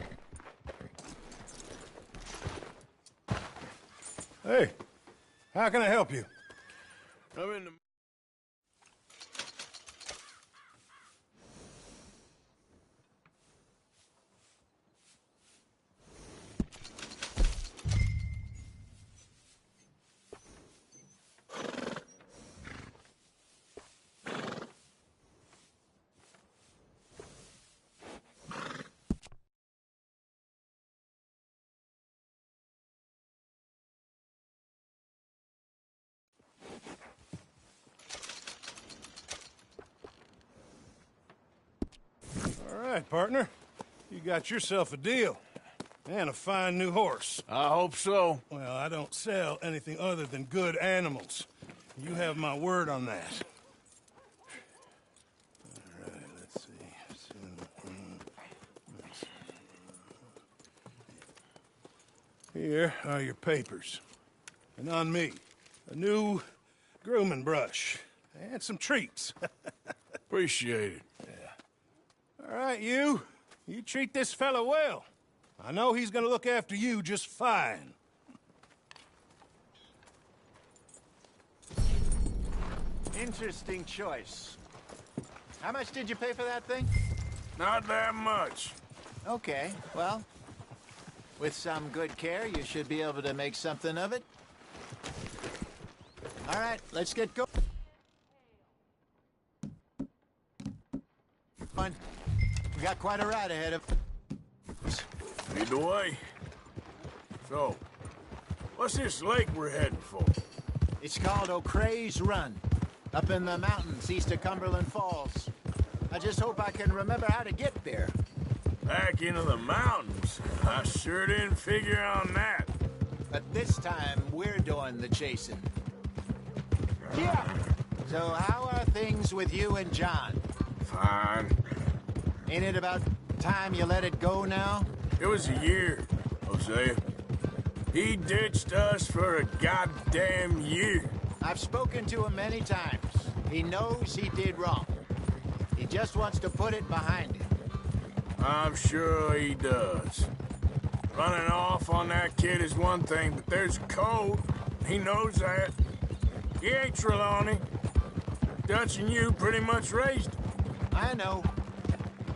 Hey, how can I help you? I'm in the... All right, partner. You got yourself a deal. And a fine new horse. I hope so. Well, I don't sell anything other than good animals. You have my word on that. All right, let's see. Here are your papers. And on me, a new grooming brush. And some treats. Appreciate it. All right, you treat this fella well. I know he's gonna look after you just fine. Interesting choice. How much did you pay for that thing? Not that much. Okay, well, with some good care, you should be able to make something of it. All right, let's get going. We got quite a ride ahead of us. Lead the way. So, what's this lake we're heading for? It's called O'Creagh's Run, up in the mountains east of Cumberland Falls. I just hope I can remember how to get there. Back into the mountains? I sure didn't figure on that. But this time, we're doing the chasing. Yeah. So how are things with you and John? Fine. Ain't it about time you let it go now? It was a year, Hosea. He ditched us for a goddamn year. I've spoken to him many times. He knows he did wrong. He just wants to put it behind him. I'm sure he does. Running off on that kid is one thing, but there's a code. He knows that. He ain't Trelawney. Dutch and you pretty much raised him. I know.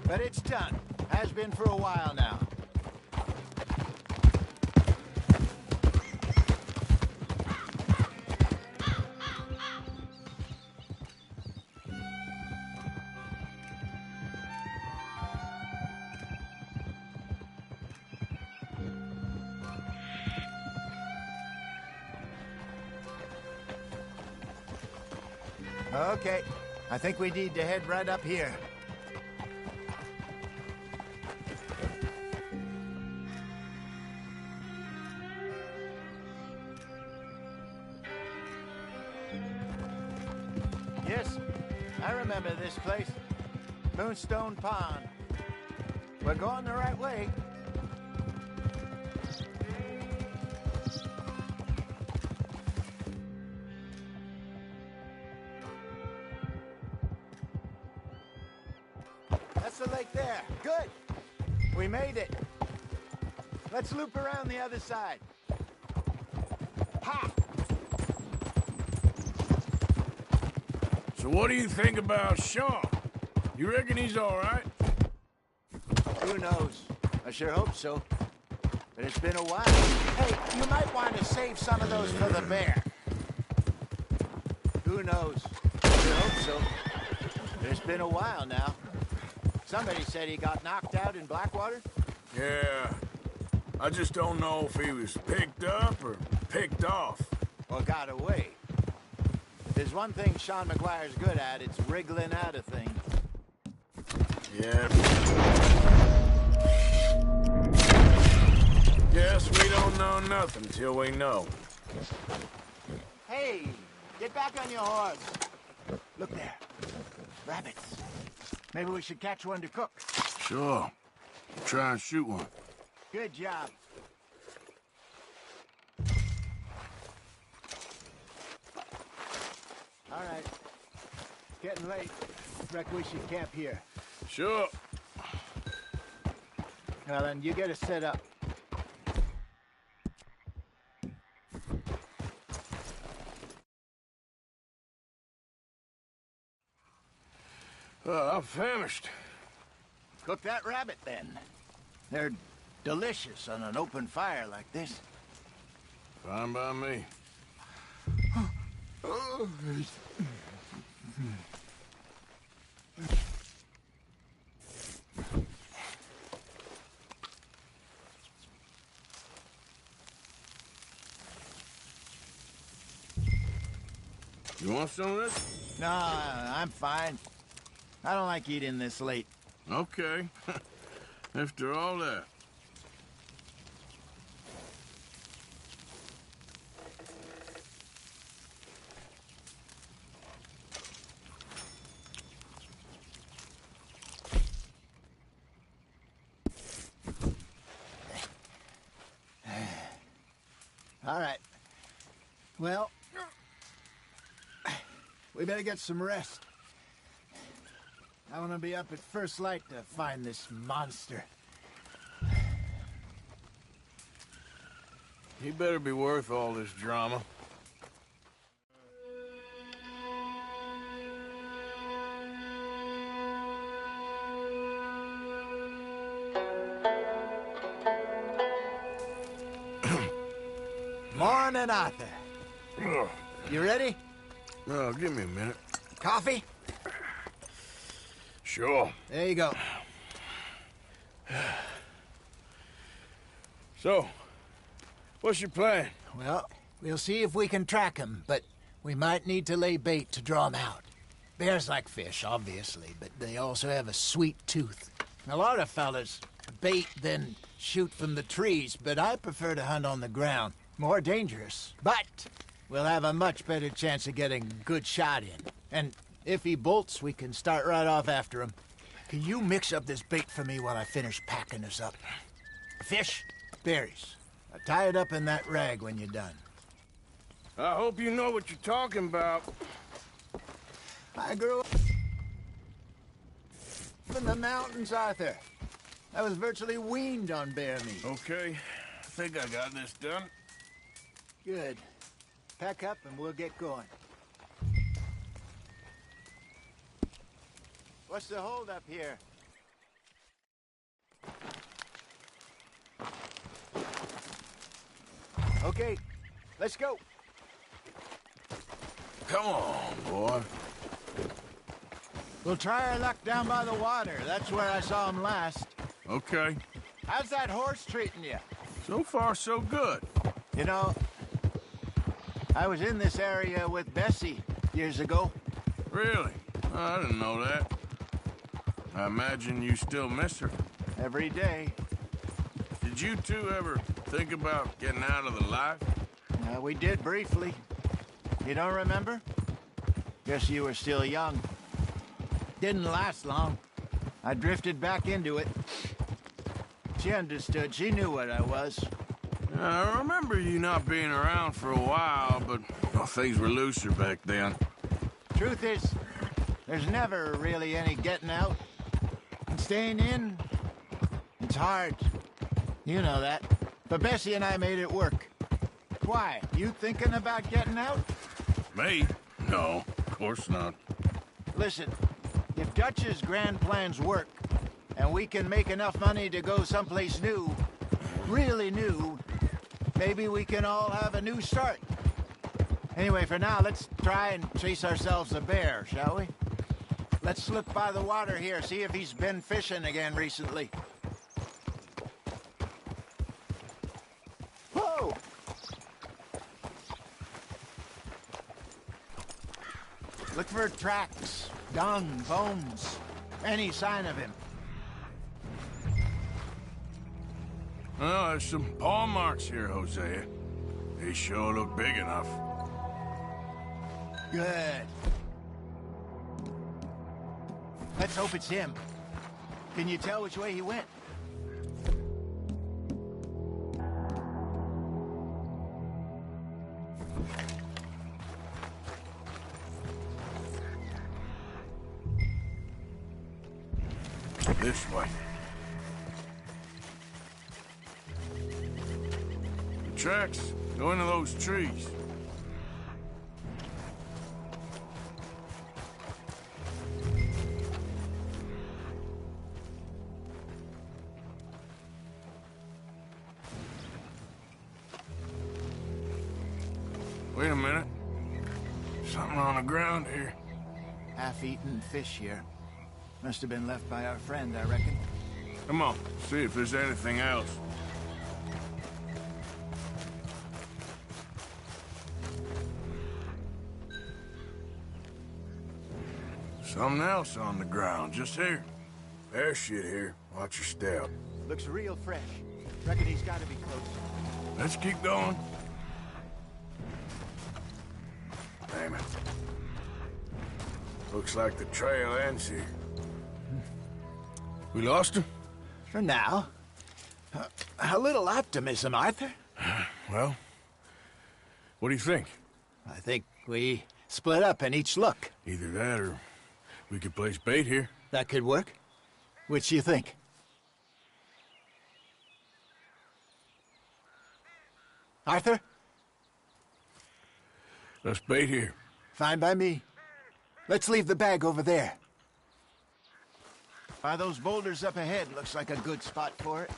But it's done. Has been for a while now. Okay, I think we need to head right up here. Yes, I remember this place. Moonstone Pond. We're going the right way. That's the lake there. Good. We made it. Let's loop around the other side. Ha! So what do you think about Shaw? You reckon he's all right? Who knows? I sure hope so. But it's been a while. Hey, you might want to save some of those for the bear. Who knows? I sure hope so. But it's been a while now. Somebody said he got knocked out in Blackwater? Yeah. I just don't know if he was picked up or picked off. Or got away. If there's one thing Sean McGuire's good at, it's wriggling out of things. Yeah. Guess we don't know nothing till we know. Hey, get back on your horse. Look there. Rabbits. Maybe we should catch one to cook. Sure. Try and shoot one. Good job. All right. Getting late. Reckon we should camp here. Sure. Well, then, you get us set up. I'm famished. Cook that rabbit, then. They're delicious on an open fire like this. Fine by me. You want some of this? No, I'm fine. I don't like eating this late. Okay. After all that. All right. Well, we better get some rest. I want to be up at first light to find this monster. He better be worth all this drama. Morning, Arthur. You ready? Oh, give me a minute. Coffee? Sure. There you go. So, what's your plan? Well, we'll see if we can track him, but we might need to lay bait to draw him out. Bears like fish, obviously, but they also have a sweet tooth. A lot of fellas bait, then shoot from the trees, but I prefer to hunt on the ground. More dangerous, but we'll have a much better chance of getting a good shot in. And if he bolts, we can start right off after him. Can you mix up this bait for me while I finish packing this up? Fish, berries. Now tie it up in that rag when you're done. I hope you know what you're talking about. I grew up in the mountains, Arthur. I was virtually weaned on bear meat. Okay, I think I got this done. Good. Pack up and we'll get going. What's the hold up here? Okay, let's go. Come on, boy. We'll try our luck down by the water. That's where I saw him last. Okay. How's that horse treating you? So far, so good. You know, I was in this area with Bessie years ago. Really? I didn't know that. I imagine you still miss her. Every day. Did you two ever think about getting out of the life? We did briefly. You don't remember? Guess you were still young. Didn't last long. I drifted back into it. She understood. She knew what I was. I remember you not being around for a while, but well, things were looser back then. Truth is, there's never really any getting out. And staying in, it's hard. You know that. But Bessie and I made it work. Why? You thinking about getting out? Me? No, of course not. Listen, if Dutch's grand plans work, and we can make enough money to go someplace new, really new, maybe we can all have a new start. Anyway, for now, let's try and chase ourselves a bear, shall we? Let's look by the water here, see if he's been fishing again recently. Whoa! Look for tracks, dung, bones, any sign of him. Well, there's some paw marks here, Hosea. They sure look big enough. Good. Let's hope it's him. Can you tell which way he went? This way. The tracks go into those trees. Wait a minute. Something on the ground here. Half-eaten fish here. Must have been left by our friend, I reckon. Come on, see if there's anything else. Something else on the ground, just here. There's shit here. Watch your step. Looks real fresh. Reckon he's got to be close. Let's keep going. Damn it. Looks like the trail ends here. We lost him? For now. A little optimism, Arthur. Well, what do you think? I think we split up and each look. Either that or we could place bait here. That could work. Which do you think? Arthur? Let's bait here. Fine by me. Let's leave the bag over there. By those boulders up ahead, looks like a good spot for it.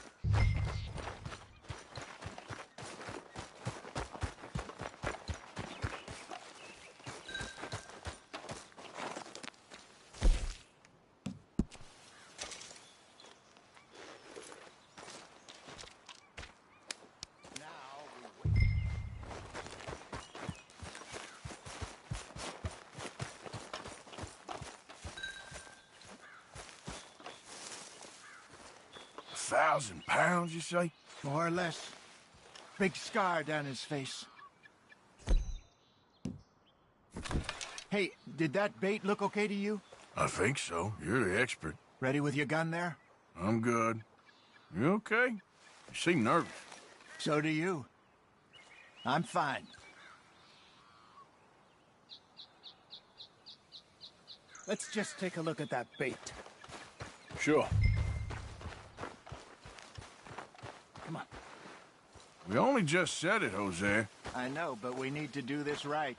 £1,000, you say? More or less. Big scar down his face. Hey, did that bait look okay to you? I think so. You're the expert. Ready with your gun there? I'm good. You okay? You seem nervous. So do you. I'm fine. Let's just take a look at that bait. Sure. Come on. We only just said it, Jose. I know, but we need to do this right.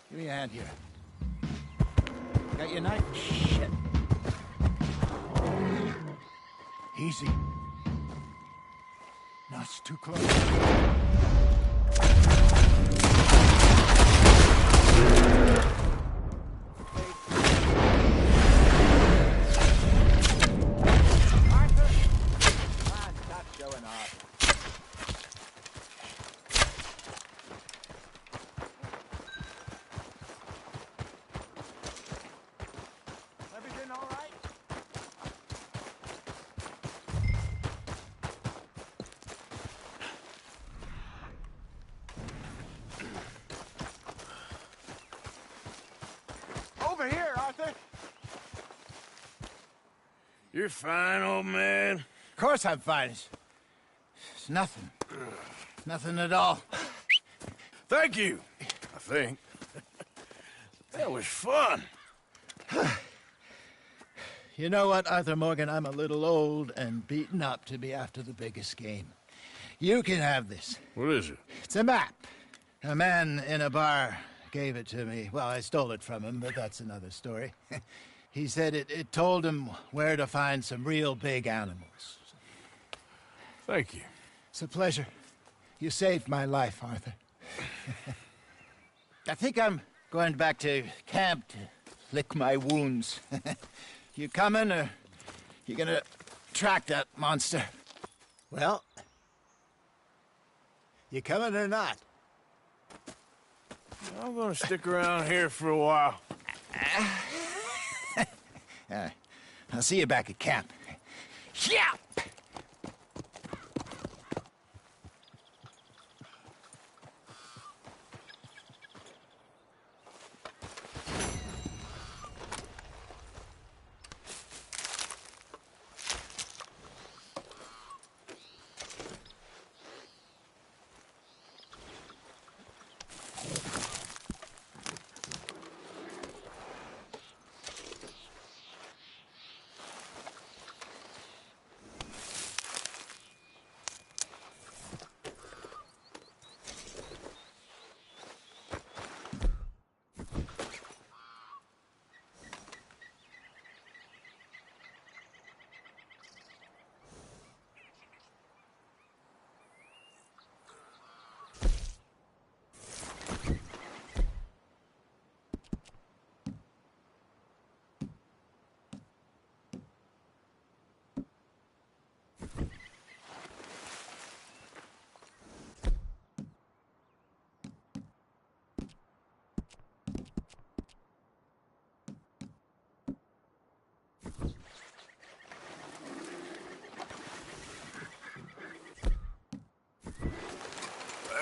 Give me a hand here. Got your knife? Shit. Easy. No, it's too close. Arthur! Come on, stop showing off. Everything all right? Over here, Arthur. You're fine, old man. Of course I'm fine. It's nothing. Nothing at all. Thank you, I think. That was fun. You know what, Arthur Morgan? I'm a little old and beaten up to be after the biggest game. You can have this. What is it? It's a map. A man in a bar gave it to me. Well, I stole it from him, but that's another story. He said it told him where to find some real big animals. Thank you. It's a pleasure. You saved my life, Arthur. I think I'm going back to camp to lick my wounds. You coming, or you gonna track that monster? Well, you coming or not? I'm gonna stick around here for a while. All right. I'll see you back at camp. Yeah!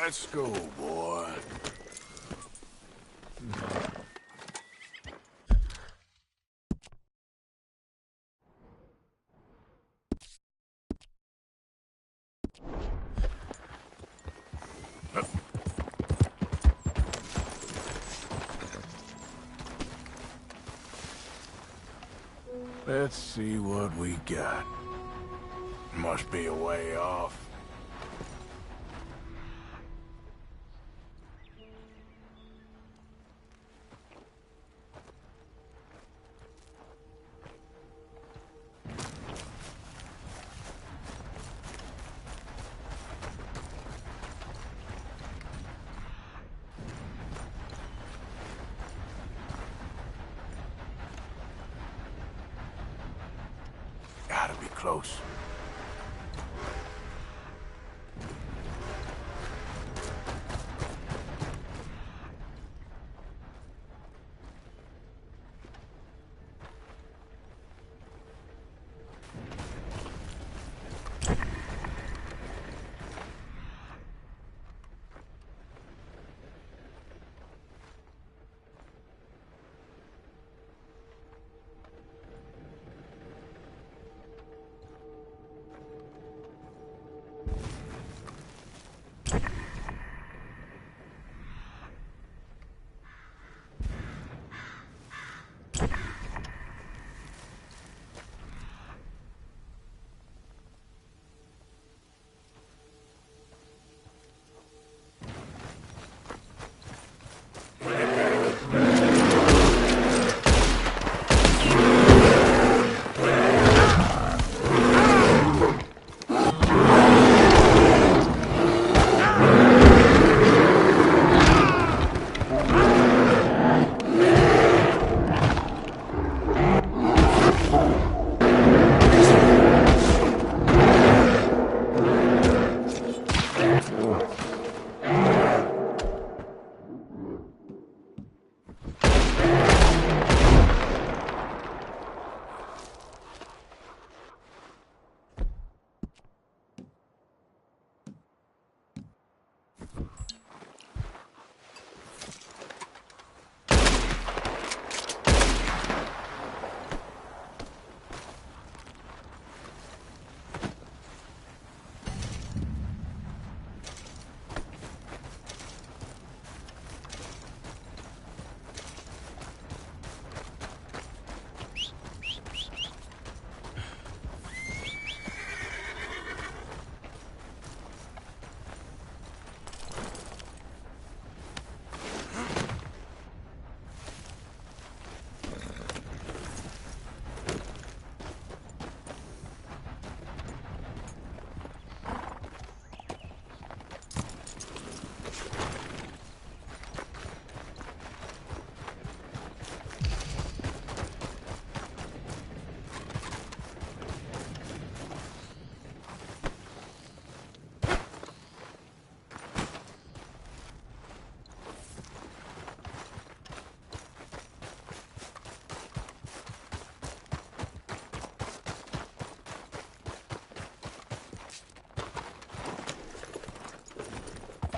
Let's go, boy. Let's see what we got. Must be a way off. Gotta be close.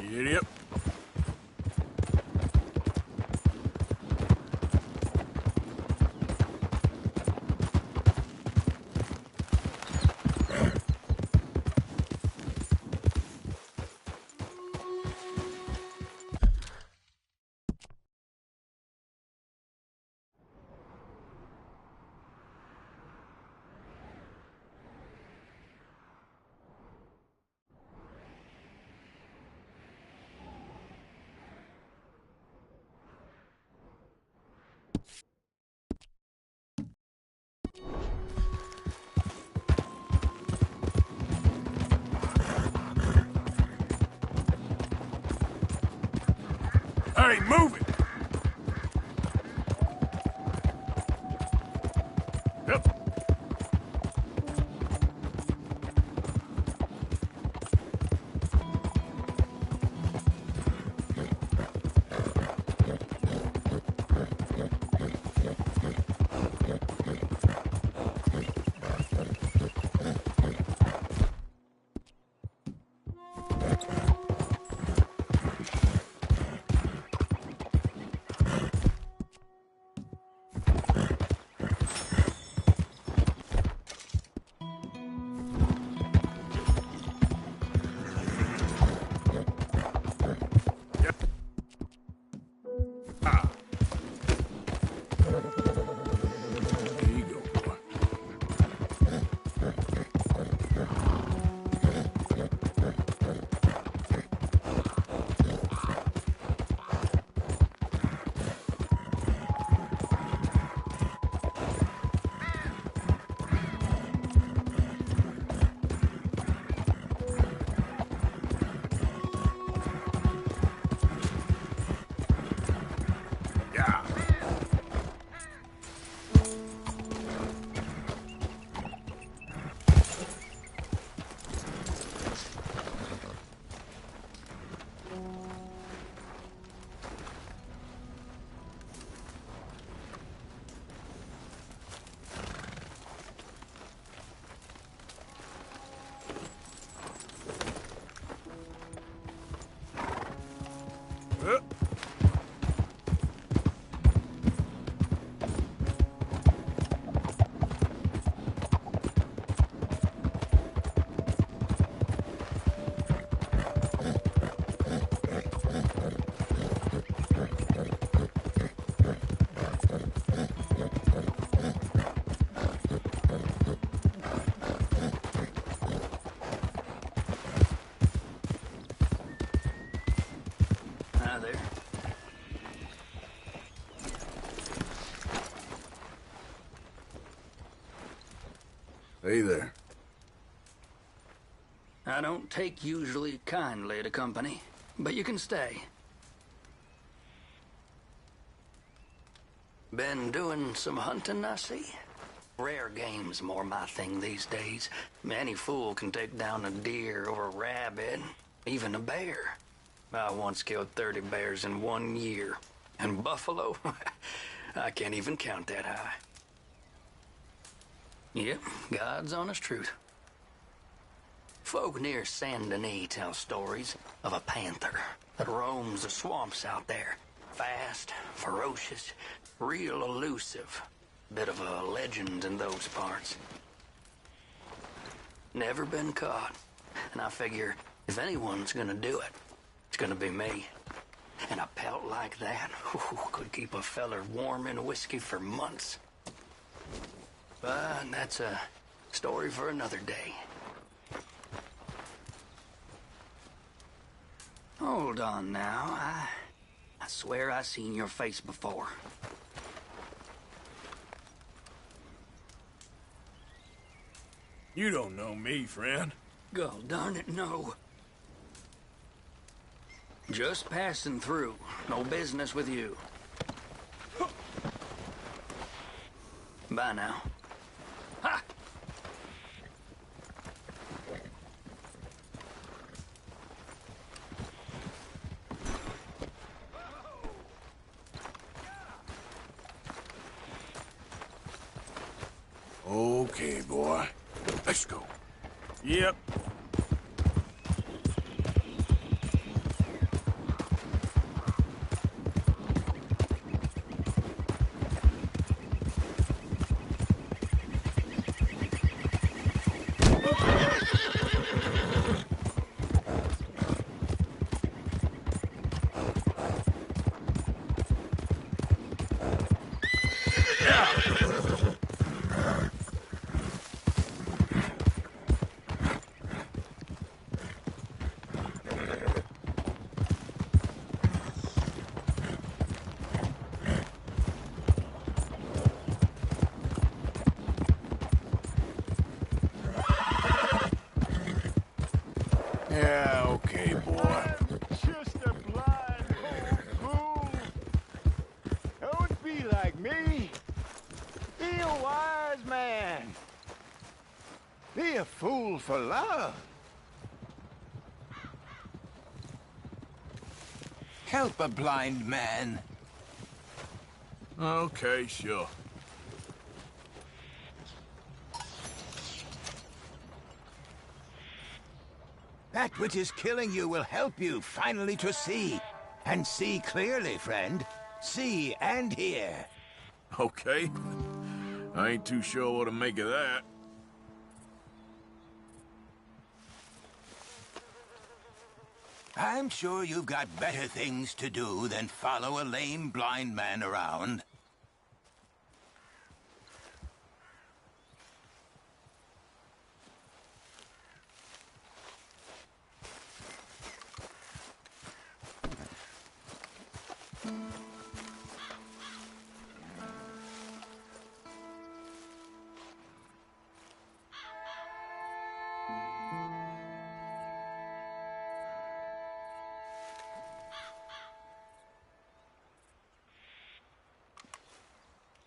Giddy up. Hey, move it! Yep. Hi there. Hey there. I don't take usually kindly to company, but you can stay. Been doing some hunting, I see. Rare game's more my thing these days. Any fool can take down a deer or a rabbit, even a bear. I once killed 30 bears in 1 year. And buffalo? I can't even count that high. Yep, God's honest truth. Folk near Saint Denis tell stories of a panther that roams the swamps out there. Fast, ferocious, real elusive. Bit of a legend in those parts. Never been caught. And I figure if anyone's gonna do it, it's gonna be me. And a pelt like that could keep a feller warm in whiskey for months. But that's a story for another day. Hold on now. I swear I seen your face before. You don't know me, friend. God darn it, no. Just passing through. No business with you. Bye now. Ha! Okay, boy. Let's go. Yep. Yeah, okay, boy. Just a blind old fool. Don't be like me. Be a wise man. Be a fool for love. Help a blind man. Okay, sure. That which is killing you will help you finally to see. And see clearly, friend. See and hear. Okay. I ain't too sure what to make of that. I'm sure you've got better things to do than follow a lame blind man around.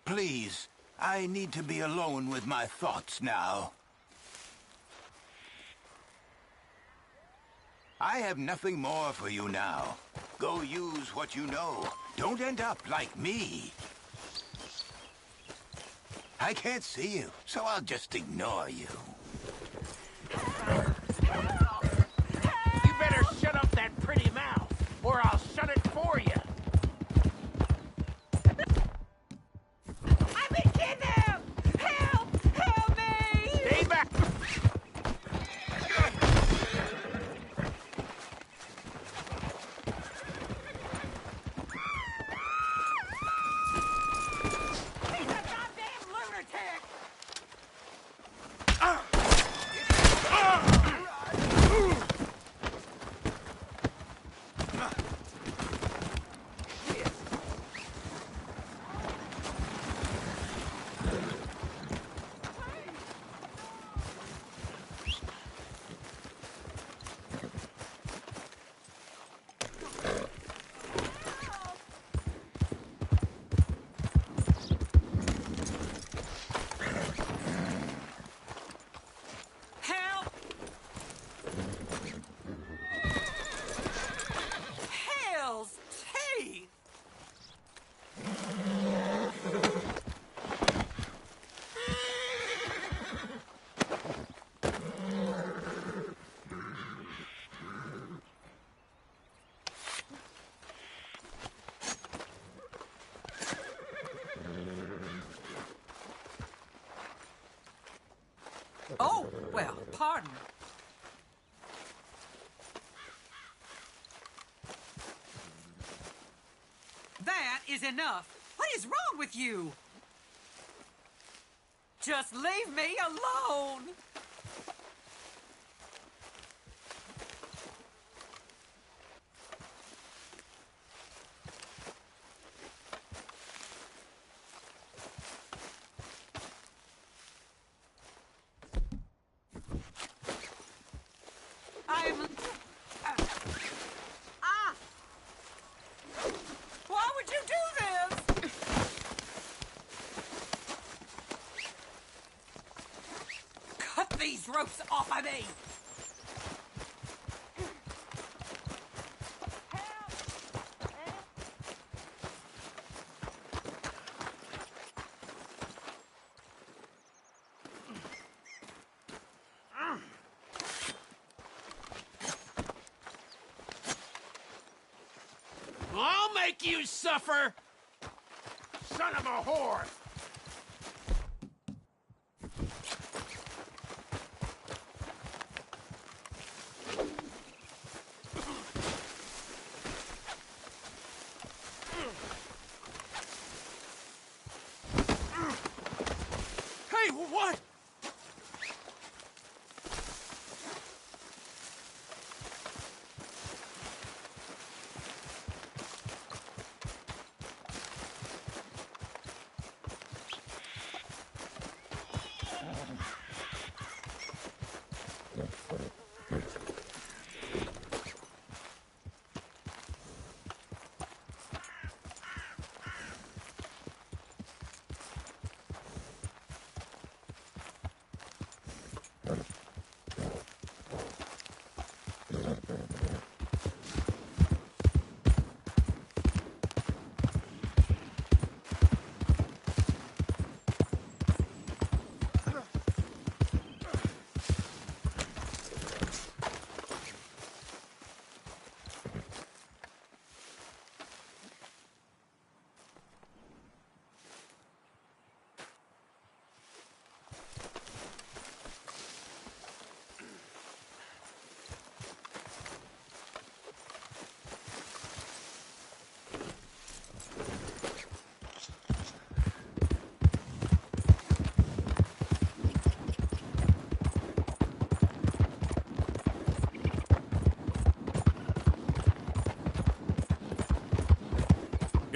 Please, I need to be alone with my thoughts now. I have nothing more for you now. Go use what you know. Don't end up like me. I can't see you, so I'll just ignore you. You better shut up that pretty mouth, or I'll shut it for you. I've been kidnapped! Help! Help me! Stay back! He's a goddamn lunatic! Help! Hell's teeth! Oh, well, pardon. That is enough. What is wrong with you? Just leave me alone. I'm... Why would you do this? Cut these ropes off of me! I'll make you suffer! Son of a whore! Hey, what?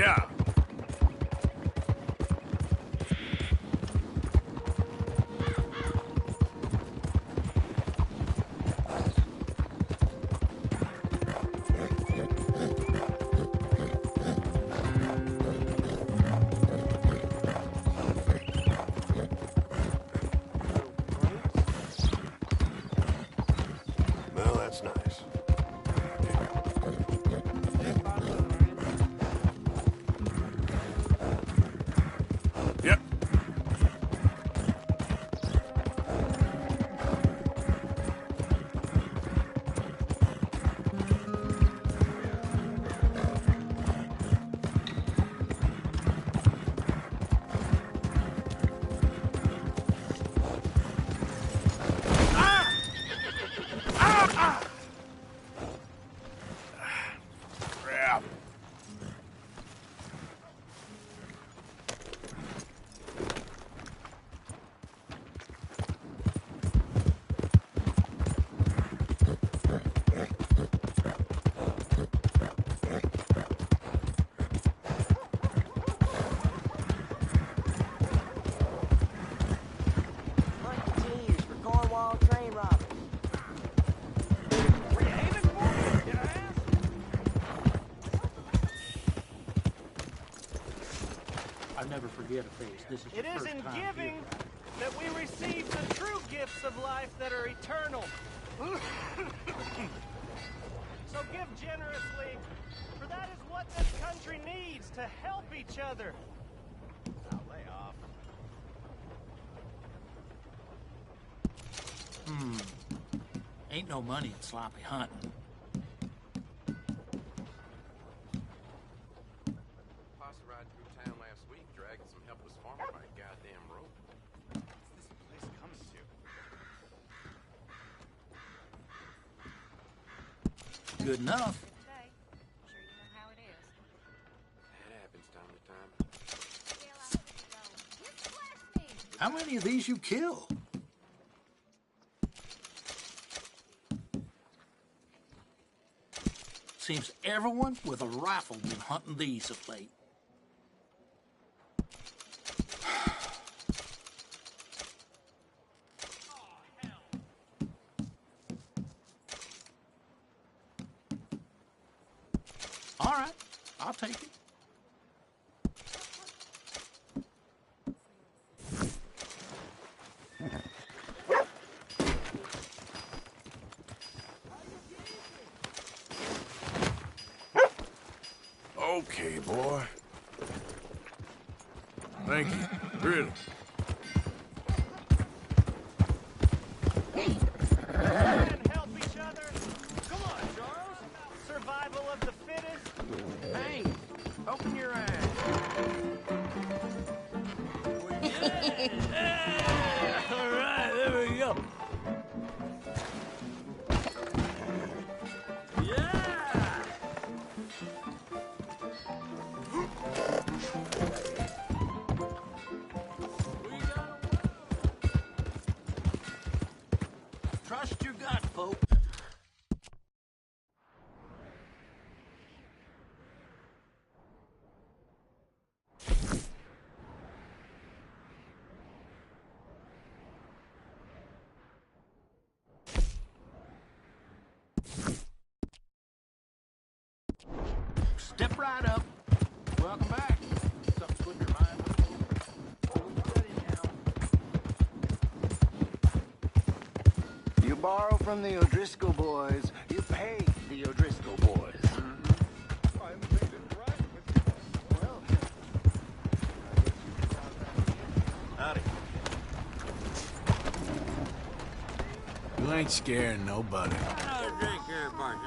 Yeah. Well, that's nice. Yep. Crap. Continues for Cornwall train robbery. Were you aiming for me, you ass? I never forget a face. This is It the is first in time giving here. that we receive the true gifts of life that are eternal. So give generously, for that is what this country needs to help each other. Now lay off. Ain't no money in sloppy hunting. Posse ride through town last week, dragging some helpless farmer by a goddamn rope. What's this place coming to? Good enough. Today. Sure you know how it is. That happens time to time. How many of these you kill? Seems everyone with a rifle been hunting these of late. All right, I'll take it. Okay, boy. Thank you. Really. And help each other. Come on, Charles. Survival of the fittest. Hey, open your eyes. All right, there we go. Trust your gut, folks. Step right up. Welcome back. Something's put in your mind. You borrow from the O'Driscoll boys, you pay the O'Driscoll boys. Howdy. You ain't scaring nobody. Another drink here, Barton.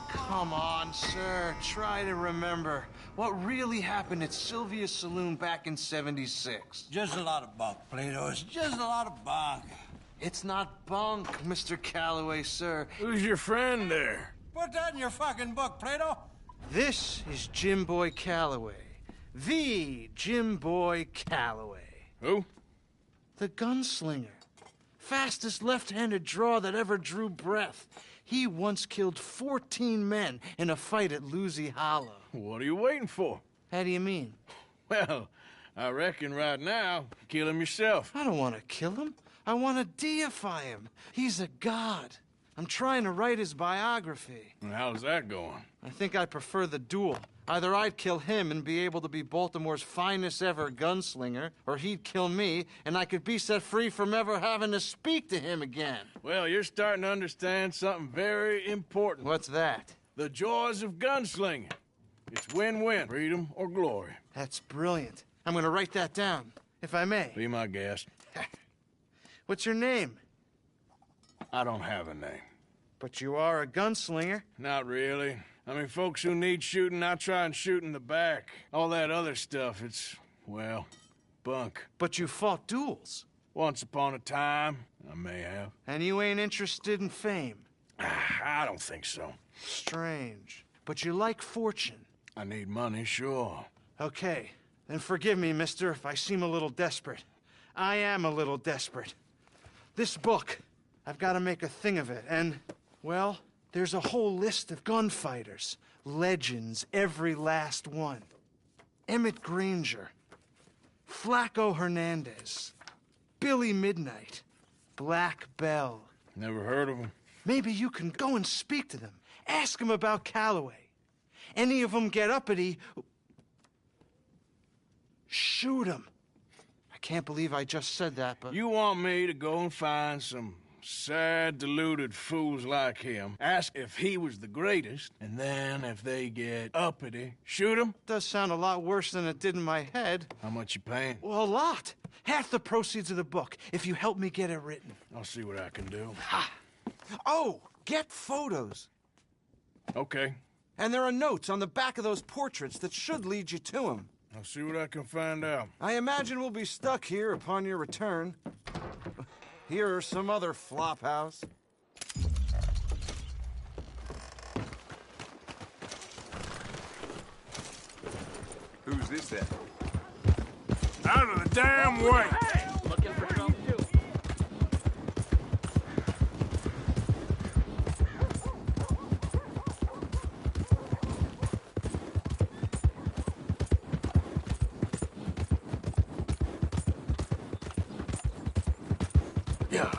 Come on, sir. Try to remember what really happened at Sylvia's Saloon back in '76. Just a lot of bunk, Plato. It's just a lot of bunk. It's not bunk, Mr. Calloway, sir. Who's your friend there? Put that in your fucking book, Plato. This is Jim Boy Calloway. The Jim Boy Calloway. Who? The gunslinger. Fastest left-handed draw that ever drew breath. He once killed 14 men in a fight at Lucy Hollow. What are you waiting for? How do you mean? Well, I reckon right now, kill him yourself. I don't want to kill him. I want to deify him. He's a god. I'm trying to write his biography. And how's that going? I think I prefer the duel. Either I'd kill him and be able to be Baltimore's finest ever gunslinger, or he'd kill me and I could be set free from ever having to speak to him again. Well, you're starting to understand something very important. What's that? The joys of gunslinging. It's win-win, freedom or glory. That's brilliant. I'm gonna write that down, if I may. Be my guest. What's your name? I don't have a name. But you are a gunslinger. Not really. I mean, folks who need shooting, I try and shoot in the back. All that other stuff, it's, well, bunk. But you fought duels. Once upon a time, I may have. And you ain't interested in fame. I don't think so. Strange. But you like fortune. I need money, sure. Okay. Then forgive me, mister, if I seem a little desperate. I am a little desperate. This book, I've got to make a thing of it, and, well, there's a whole list of gunfighters. Legends, every last one. Emmett Granger. Flaco Hernandez. Billy Midnight. Black Bell. Never heard of him. Maybe you can go and speak to them. Ask them about Calloway. Any of them get uppity, shoot them. I can't believe I just said that, but... You want me to go and find some sad, deluded fools like him, ask if he was the greatest, and then if they get uppity, shoot him? Does sound a lot worse than it did in my head. How much you paying? Well, a lot. Half the proceeds of the book, if you help me get it written. I'll see what I can do. Ha! Oh, get photos. Okay. And there are notes on the back of those portraits that should lead you to him. I'll see what I can find out. I imagine we'll be stuck here upon your return. Here are some other flophouse. Who's this then? Out of the damn way! Looking for trouble, too. Yeah.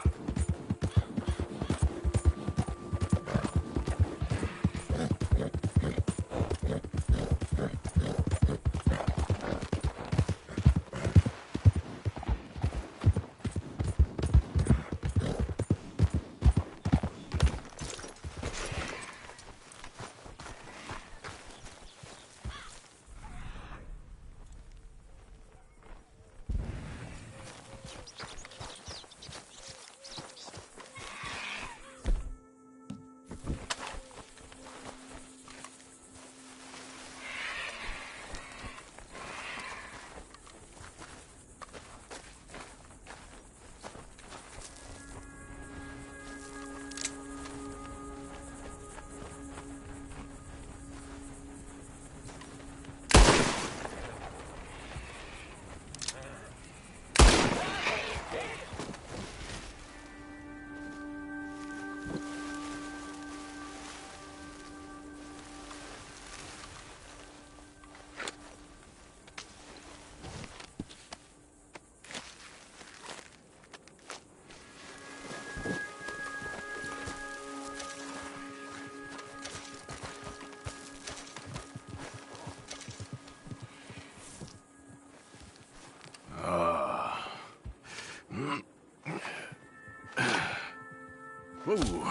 Ooh.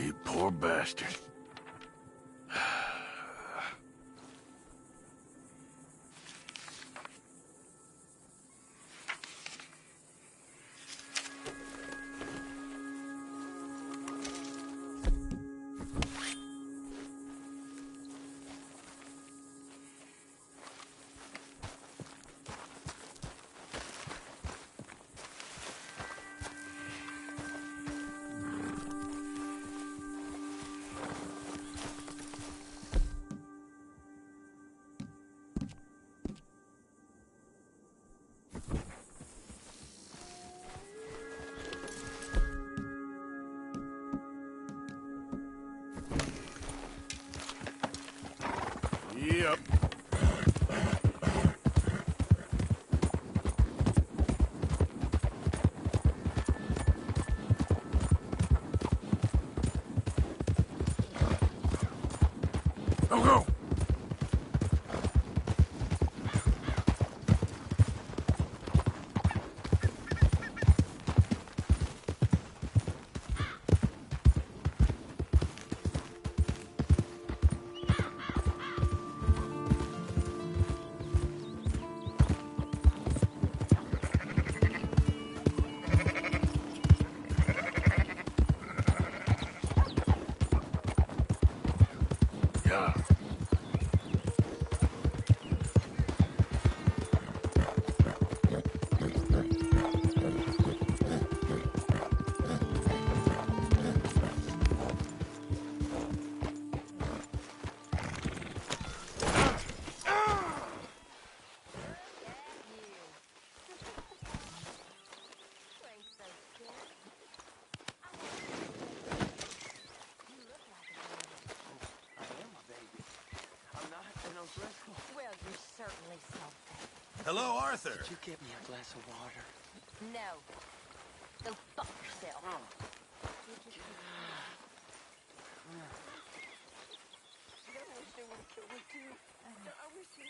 You poor bastard. Yep. Go, go! Yeah. Well, you're certainly something. Hello, Arthur. Could you get me a glass of water? No. Go fuck yourself.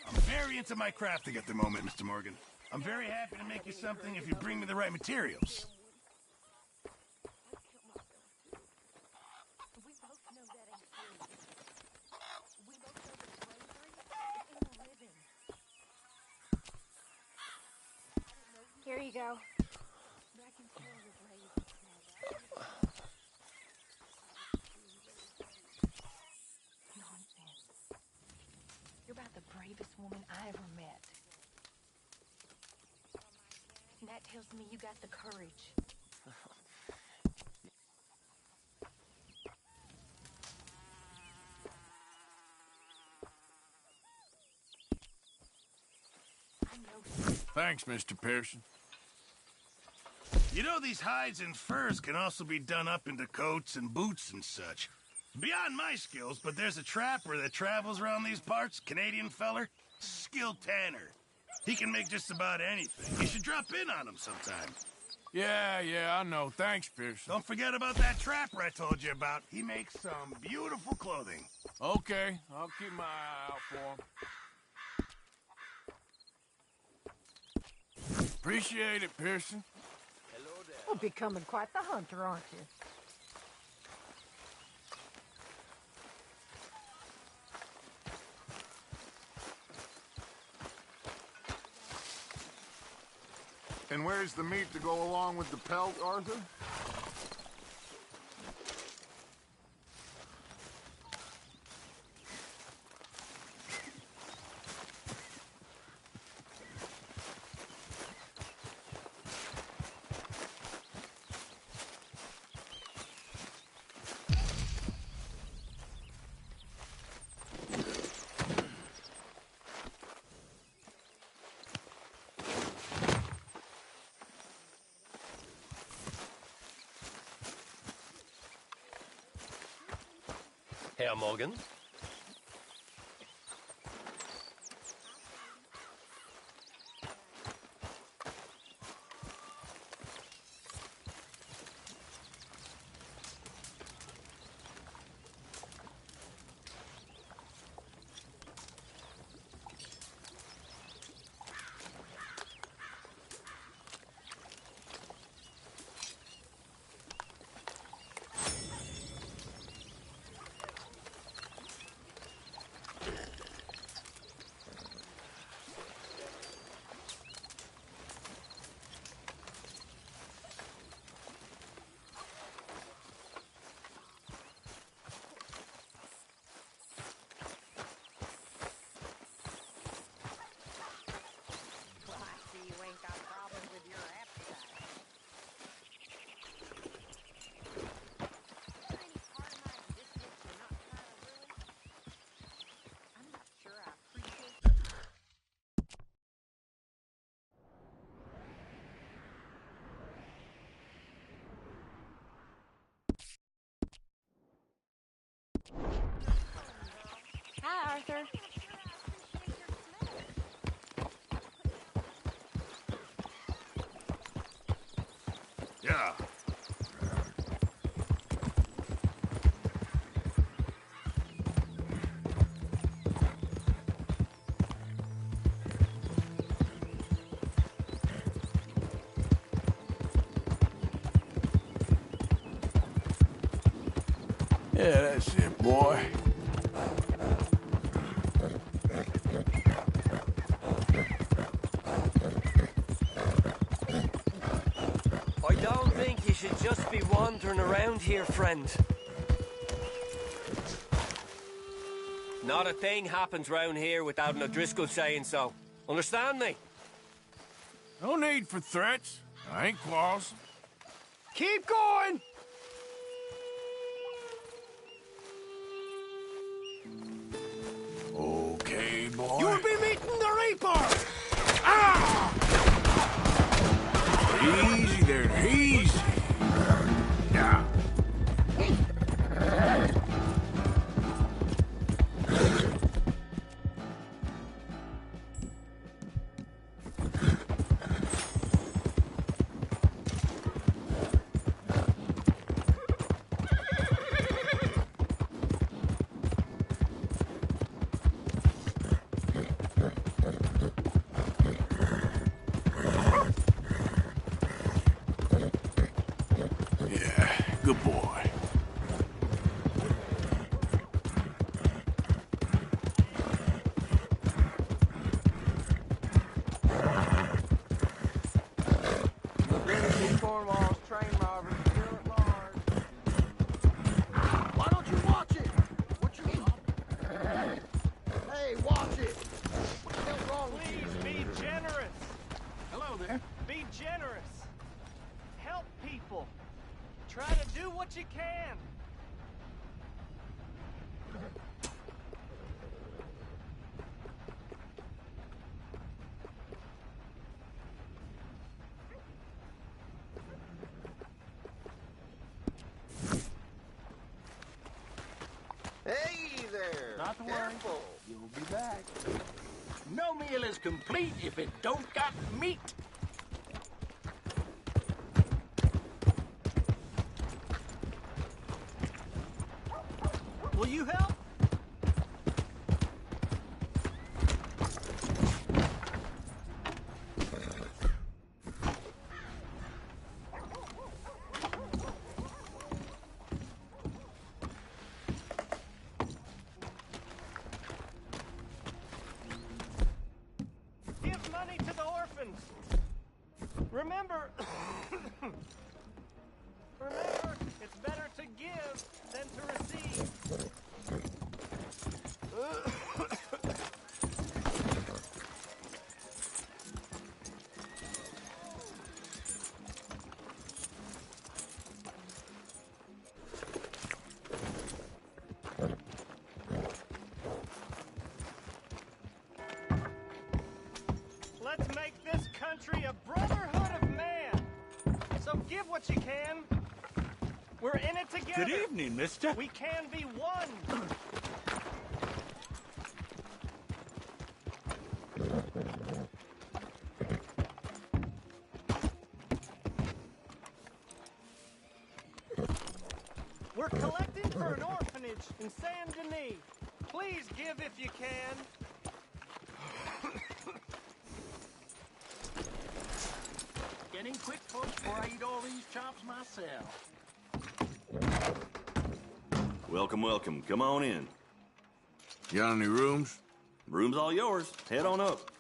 I'm very into my crafting at the moment, Mr. Morgan. I'm very happy to make you something if you bring me the right materials. Here you go. Nonsense. You're about the bravest woman I ever met. And that tells me you got the courage. I know. Thanks, Mr. Pearson. You know, these hides and furs can also be done up into coats and boots and such. Beyond my skills, but there's a trapper that travels around these parts, Canadian feller, skilled tanner. He can make just about anything. You should drop in on him sometime. Yeah, I know. Thanks, Pearson. Don't forget about that trapper I told you about. He makes some beautiful clothing. Okay, I'll keep my eye out for him. Appreciate it, Pearson. You're becoming quite the hunter, aren't you? And where's the meat to go along with the pelt, Arthur? Herr Morgan? Well, I see you ain't got problems with your appetite. Any part of my existence you're not trying to ruin? I'm not sure I appreciate it. Hi, Arthur. Yeah, that's it, boy. I don't think you should just be wandering around here, friend. Not a thing happens round here without an O'Driscoll saying so. Understand me? No need for threats. I ain't quarrelsome. Keep going! Okay, boy. You'll be meeting the Reaper! Easy there, easy. Yeah. Good boy. Cornwall's train robbers still at large. Why don't you watch it? What you Hey, watch it. What the hell's wrong with you? Please be generous. Hello there. Be generous. Help people. Try to do what you can. Hey there. Not to worry. You'll be back. No meal is complete if it don't got meat. Will you help? Give money to the orphans. Remember, it's better to give than to receive. Let's make this country a brotherhood of man. So give what you can. We're in it together. Good evening, mister. We can be one. We're collecting for an orphanage in Saint Denis. Please give if you can. Getting quick, folks, before I eat all these chops myself. Welcome, welcome. Come on in. Got any rooms? Room's all yours. Head on up.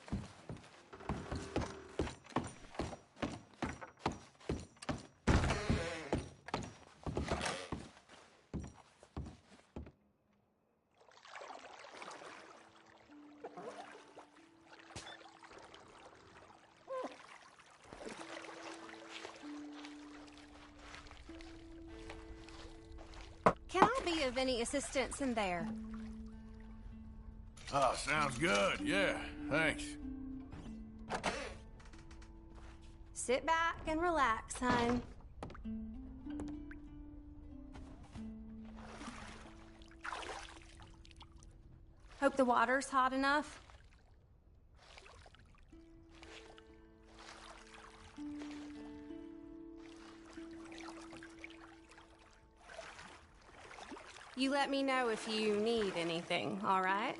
Can I be of any assistance in there? Oh, sounds good. Yeah, thanks. Sit back and relax, hon. Hope the water's hot enough. You let me know if you need anything, all right?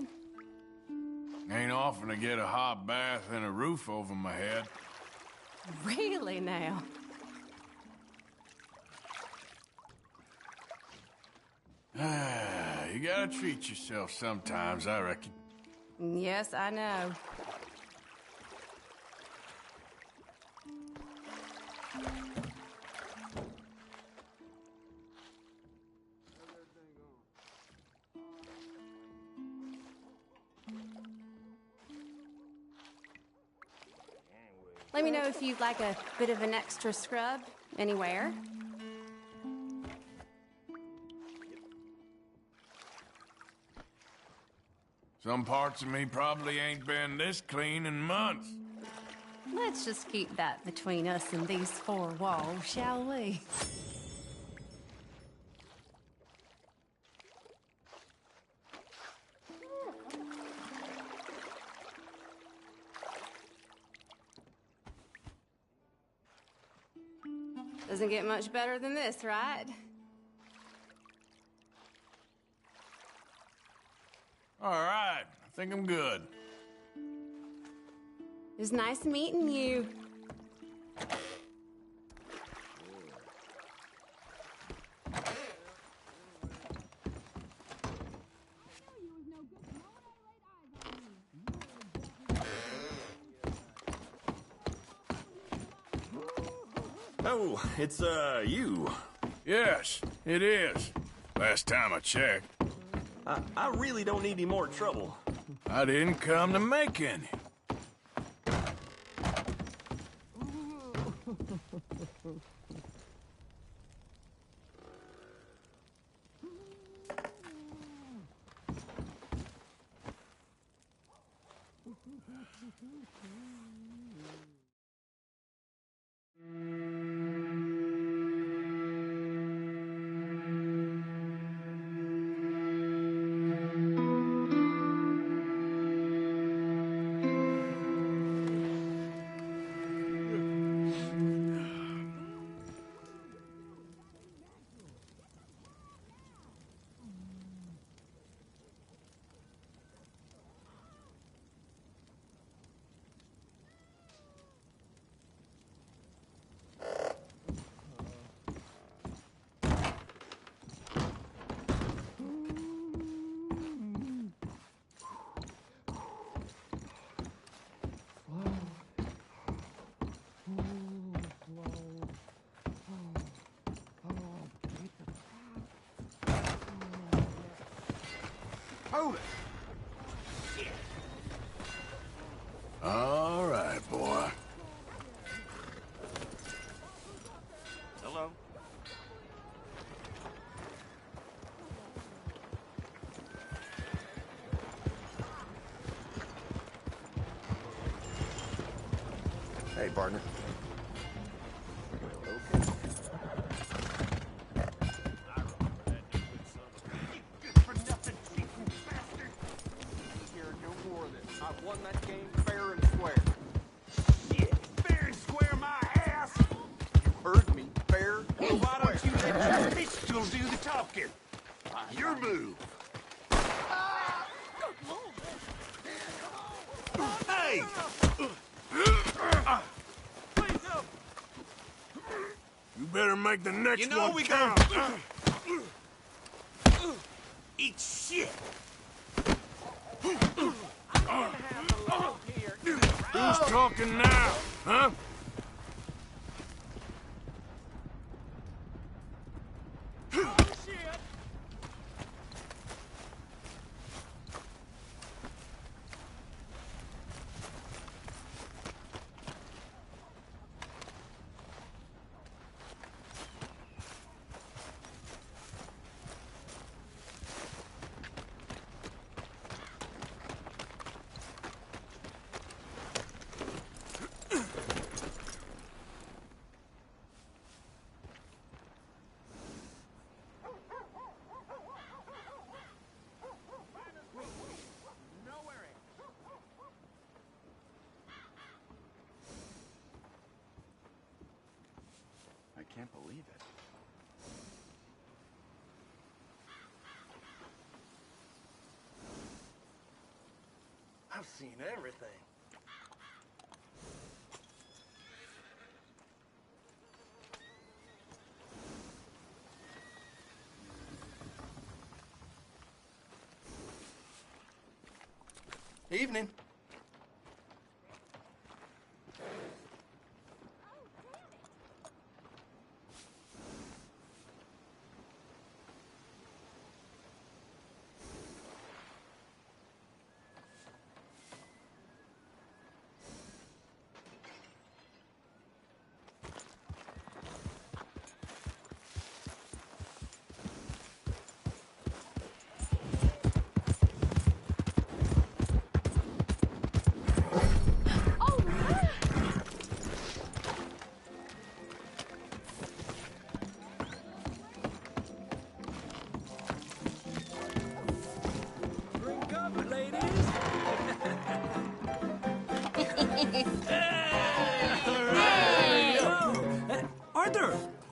Ain't often to get a hot bath and a roof over my head. Really now? You gotta treat yourself sometimes, I reckon. Yes, I know. Let me know if you'd like a bit of an extra scrub anywhere. Some parts of me probably ain't been this clean in months. Let's just keep that between us and these four walls, shall we? Doesn't get much better than this, right? All right, I think I'm good. It was nice meeting you. Oh, it's, you. Yes, it is. Last time I checked. I really don't need any more trouble. I didn't come to make any. Hold it! All right, boy. Hello? Hey, partner. Won that game fair and square. Shit, fair and square my ass! You heard me, fair. Well, why don't you let your pistol do the talking? Your move. Hey! You better make the next You know one we count. Eat shit! Who's talking now, huh? I can't believe it. I've seen everything. Evening.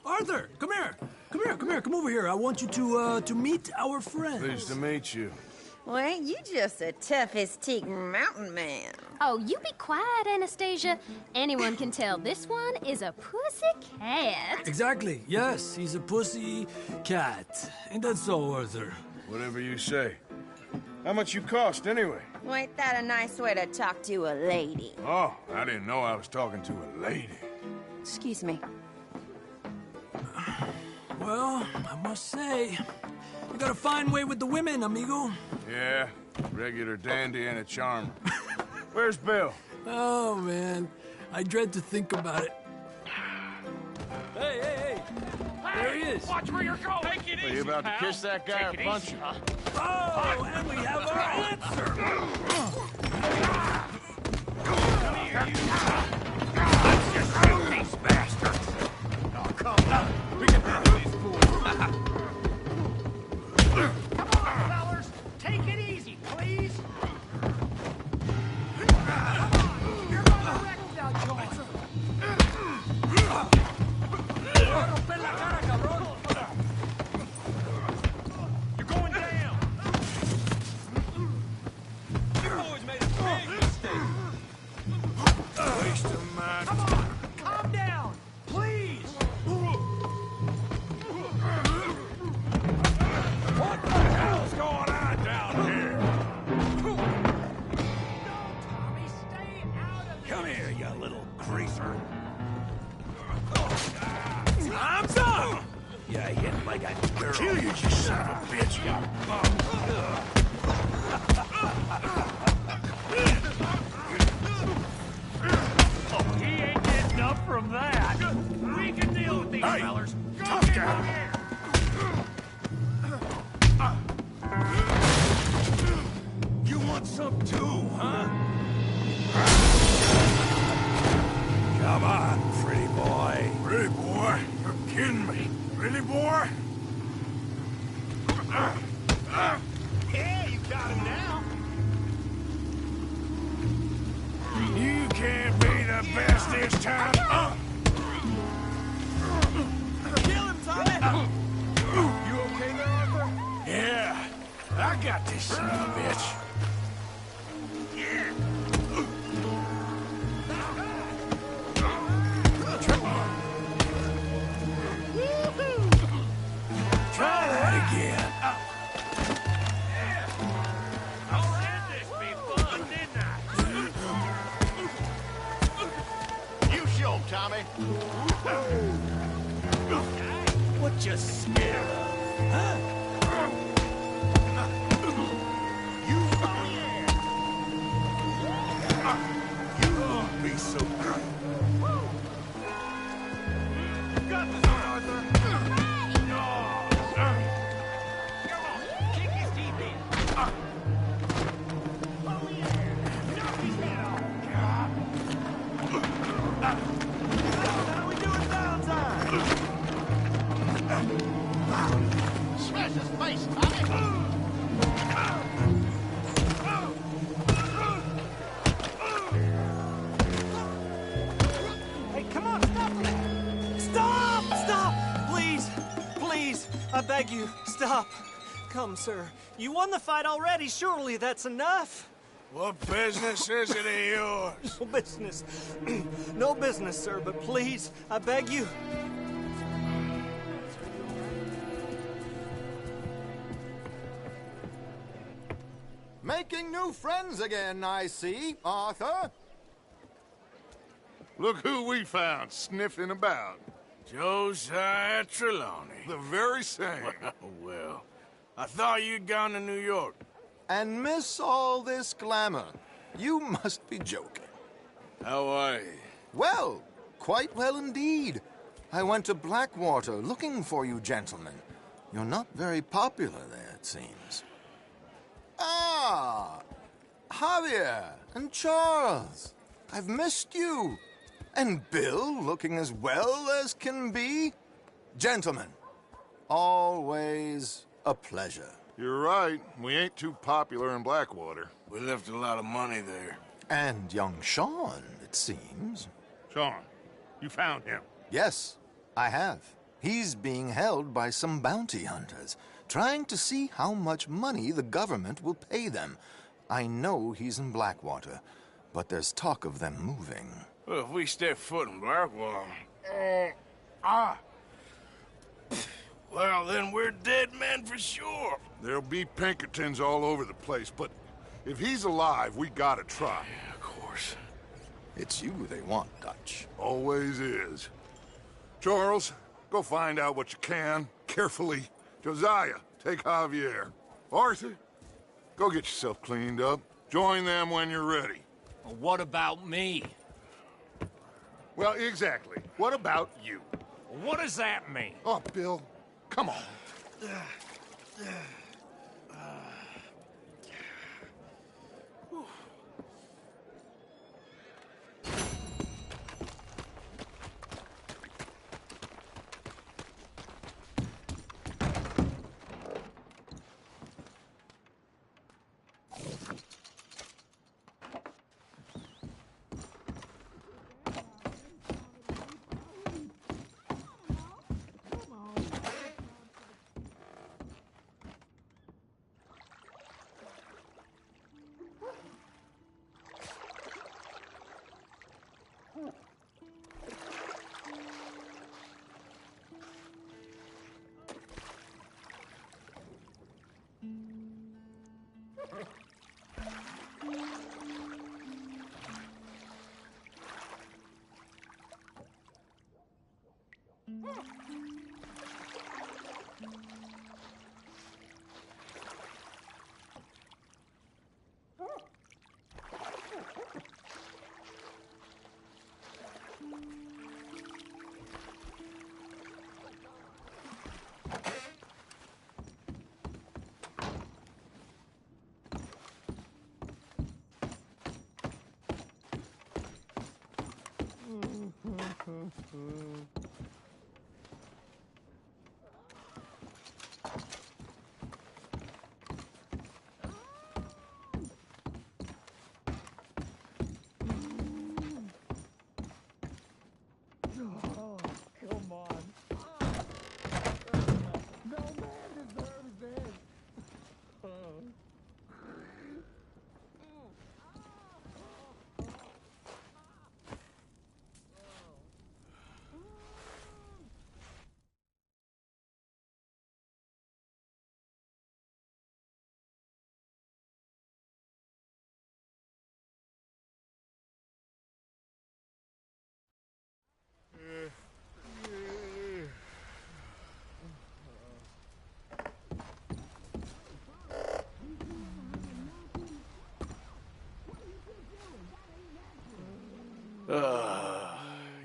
Arthur, come here. Come over here. I want you to meet our friends. Pleased to meet you. Well, ain't you just the toughest teak mountain man? Oh, you be quiet, Anastasia. Anyone can tell this one is a pussy cat. Exactly. Yes, he's a pussy cat. Ain't that so, Arthur? Whatever you say. How much you cost, anyway? Well, ain't that a nice way to talk to a lady? Oh, I didn't know I was talking to a lady. Excuse me. Well, I must say, you got a fine way with the women, amigo. Yeah, regular dandy and a charmer. Where's Bill? Oh, man. I dread to think about it. Hey! There he is. Watch where you're going. Take it easy, Are you about pal. to kiss that guy or punch him? Oh, and we have our answer. Come here, you. Let's just shoot these bastards. Oh, come on. We can handle these fools. Come on, fellas. Take it easy, please. Come on. You're gonna wreck that joint. You're going down. You boys made a big mistake. Waste of my Come on, calm down, please. What the hell's going on down here? No, Tommy, stay out of this. Come here, you little greaser. Time's up! You hit like a girl. Kill you son of a bitch, Oh, he ain't getting up from that. We can deal with these fellers. Go get down here. You want some too, huh? Come on, pretty boy. Pretty boy? You're kidding me. Really, boy? Yeah, you got him now. You can't be the best this time. Kill him, Tommy. You okay there, Arthur? Yeah. I got this son of a bitch. Try that again. I said this be fun, didn't I? You show him, Tommy. What you scared of, huh? You You won't be so good. You got this one, Arthur. Kick his teeth in. Oh, yeah. Knock his head off. How we doing downtime? Smash his face, Tommy. Hey, come on, stop that! Stop! Stop! Please! Please! I beg you, stop. Come, sir. You won the fight already. Surely that's enough. What business is it of yours? No business. No business, sir, but please, I beg you. Making new friends again, I see, Arthur. Look who we found sniffing about. Josiah Trelawney. The very same. Well, I thought you'd gone to New York. And miss all this glamour. You must be joking. How are you? Well, quite well indeed. I went to Blackwater looking for you gentlemen. You're not very popular there, it seems. Ah! Javier and Charles. I've missed you. And Bill looking as well as can be. Gentlemen, always a pleasure. You're right. We ain't too popular in Blackwater. We left a lot of money there. And young Sean, it seems. Sean, you found him? Yes, I have. He's being held by some bounty hunters, trying to see how much money the government will pay them. I know he's in Blackwater, but there's talk of them moving. Well, if we step foot in Blackwater... Well, then we're dead men for sure. There'll be Pinkertons all over the place, but if he's alive, we gotta try. Yeah, of course. It's you they want, Dutch. Always is. Charles, go find out what you can, carefully. Josiah, take Javier. Arthur, go get yourself cleaned up. Join them when you're ready. Well, what about me? Well, exactly. What about you? What does that mean? Oh, Bill, come on.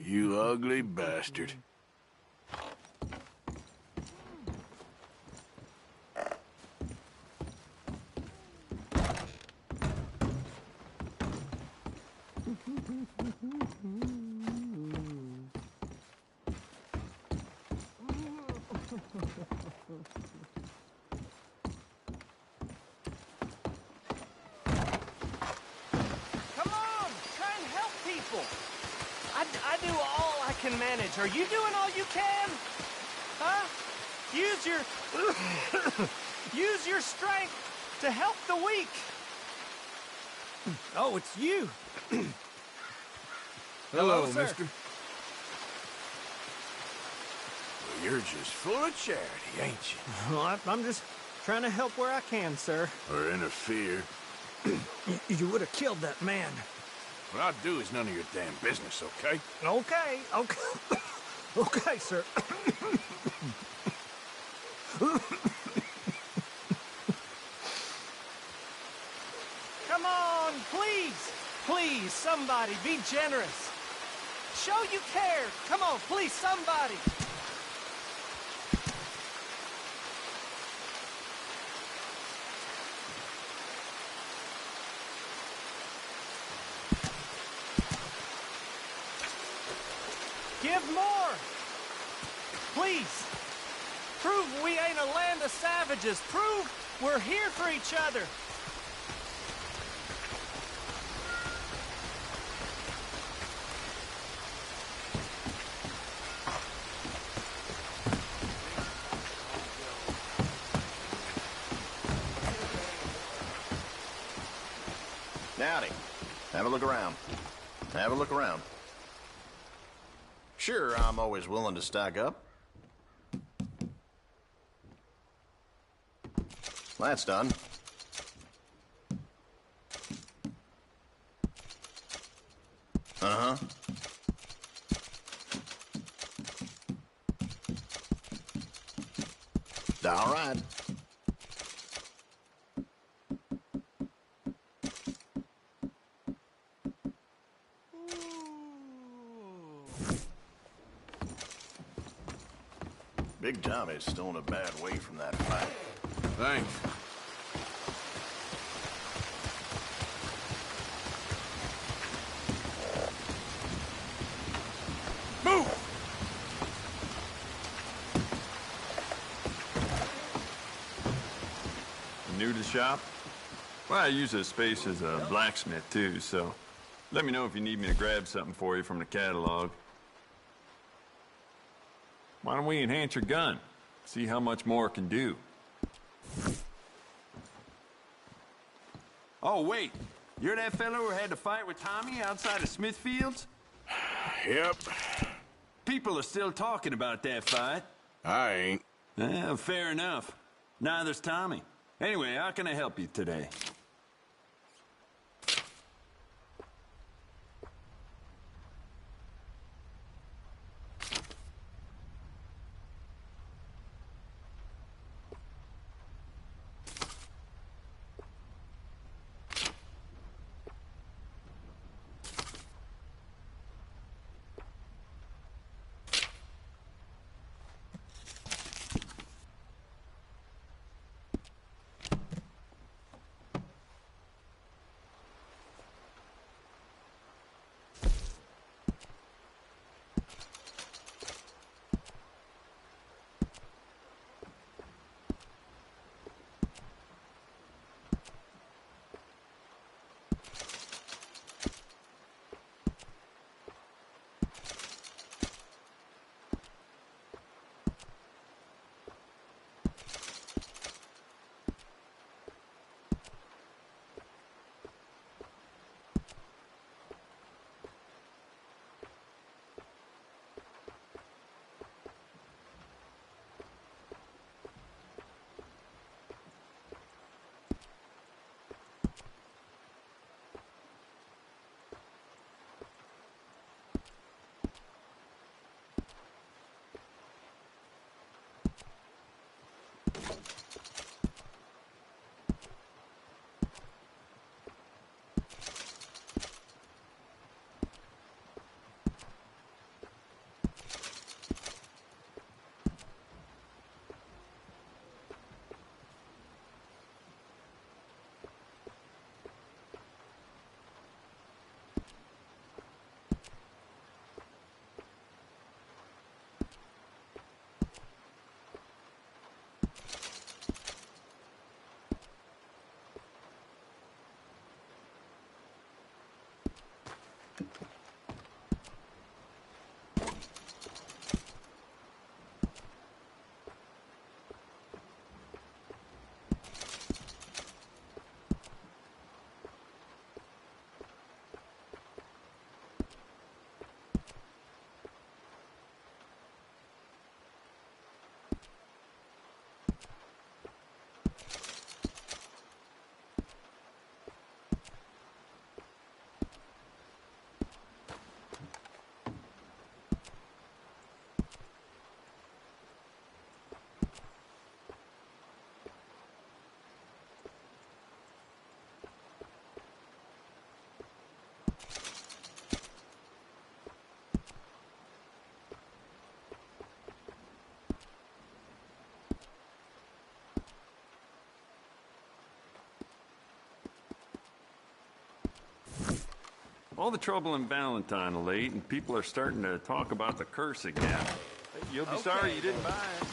You ugly bastard. I do all I can manage. Are you doing all you can? Huh? Use your strength to help the weak. Oh, it's you. Hello, sir. mister. Well, you're just full of charity, ain't you? Well, I'm just trying to help where I can, sir. Or interfere. You would have killed that man. What I do is none of your damn business, okay? Okay. Okay, sir. Come on, please! Please, somebody, be generous. Show you care. Come on, please, somebody. Give more! Please! Prove we ain't a land of savages. Prove we're here for each other. Howdy. Have a look around. Have a look around. Sure, I'm always willing to stock up. That's done. Uh-huh. All right. Big Tommy's still in a bad way from that fight. Thanks. Move! New to the shop? Well, I use this space as a blacksmith, too, so let me know if you need me to grab something for you from the catalog. Why don't we enhance your gun? See how much more it can do. Oh, wait. You're that fellow who had to fight with Tommy outside of Smithfield's? Yep. People are still talking about that fight. I ain't. Fair enough. Neither's Tommy. Anyway, how can I help you today? All the trouble in Valentine of late, and people are starting to talk about the curse again. You'll be sorry you didn't buy it.